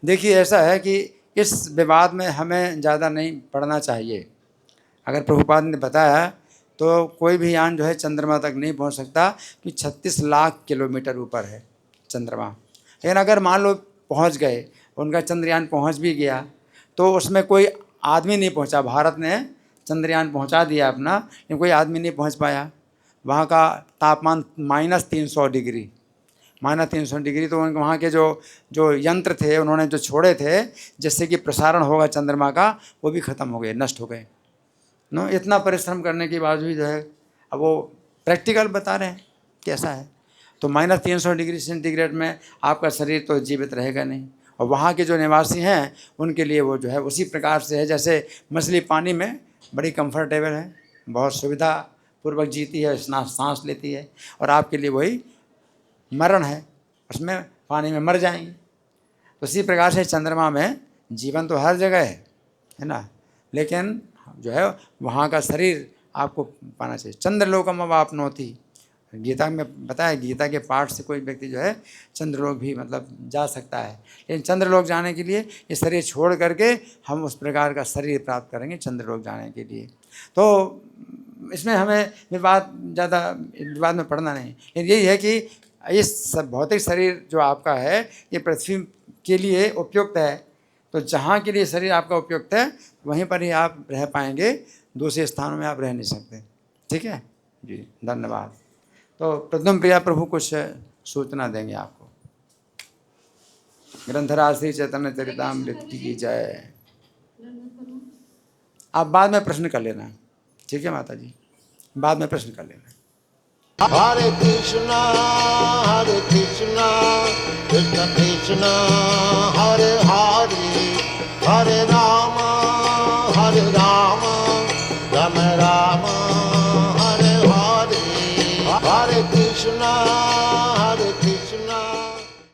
देखिए ऐसा है कि इस विवाद में हमें ज़्यादा नहीं पढ़ना चाहिए। अगर प्रभुपाद ने बताया तो कोई भी यान जो है चंद्रमा तक नहीं पहुंच सकता, कि 36 लाख किलोमीटर ऊपर है चंद्रमा। लेकिन अगर मान लो पहुंच गए, उनका चंद्रयान पहुंच भी गया, तो उसमें कोई आदमी नहीं पहुंचा। भारत ने चंद्रयान पहुंचा दिया अपना, लेकिन कोई आदमी नहीं पहुंच पाया। वहाँ का तापमान -300 डिग्री, -300 डिग्री। तो वहाँ के जो यंत्र थे उन्होंने जो छोड़े थे जिससे कि प्रसारण होगा चंद्रमा का, वो भी ख़त्म हो गए, नष्ट हो गए। नो, इतना परिश्रम करने के बाद भी जो है, अब वो प्रैक्टिकल बता रहे हैं कैसा है। तो -300 डिग्री सेंटीग्रेड में आपका शरीर तो जीवित रहेगा नहीं। और वहाँ के जो निवासी हैं उनके लिए वो जो है उसी प्रकार से है जैसे मछली पानी में बड़ी कंफर्टेबल है, बहुत सुविधा पूर्वक जीती है, सांस लेती है। और आपके लिए वही मरण है, उसमें पानी में मर जाएंगे। तो इसी प्रकार से चंद्रमा में जीवन तो हर जगह है ना, लेकिन जो है वहाँ का शरीर आपको पाना चाहिए। चंद्रलोकम अवाप्नोति, गीता में बताया, गीता के पाठ से कोई व्यक्ति जो है चंद्रलोक भी मतलब जा सकता है। लेकिन चंद्रलोक जाने के लिए ये शरीर छोड़ करके हम उस प्रकार का शरीर प्राप्त करेंगे चंद्रलोक जाने के लिए। तो इसमें हमें विवाद में पड़ना नहीं। लेकिन यही है कि इस भौतिक शरीर जो आपका है ये पृथ्वी के लिए उपयुक्त है, तो जहाँ के लिए शरीर आपका उपयुक्त है वहीं पर ही आप रह पाएंगे, दूसरे स्थानों में आप रह नहीं सकते। ठीक है जी, धन्यवाद। तो प्रद्युम्न प्रिया प्रभु कुछ सूचना देंगे आपको। ग्रंथराज श्री चैतन्य चरितामृत की जय। आप बाद में प्रश्न कर लेना, ठीक है माता जी, बाद में प्रश्न कर लेना। हरे कृष्णा कृष्ण कृष्ण हरे हरे, हरे राम राम राम हरे हरे। हरे कृष्णा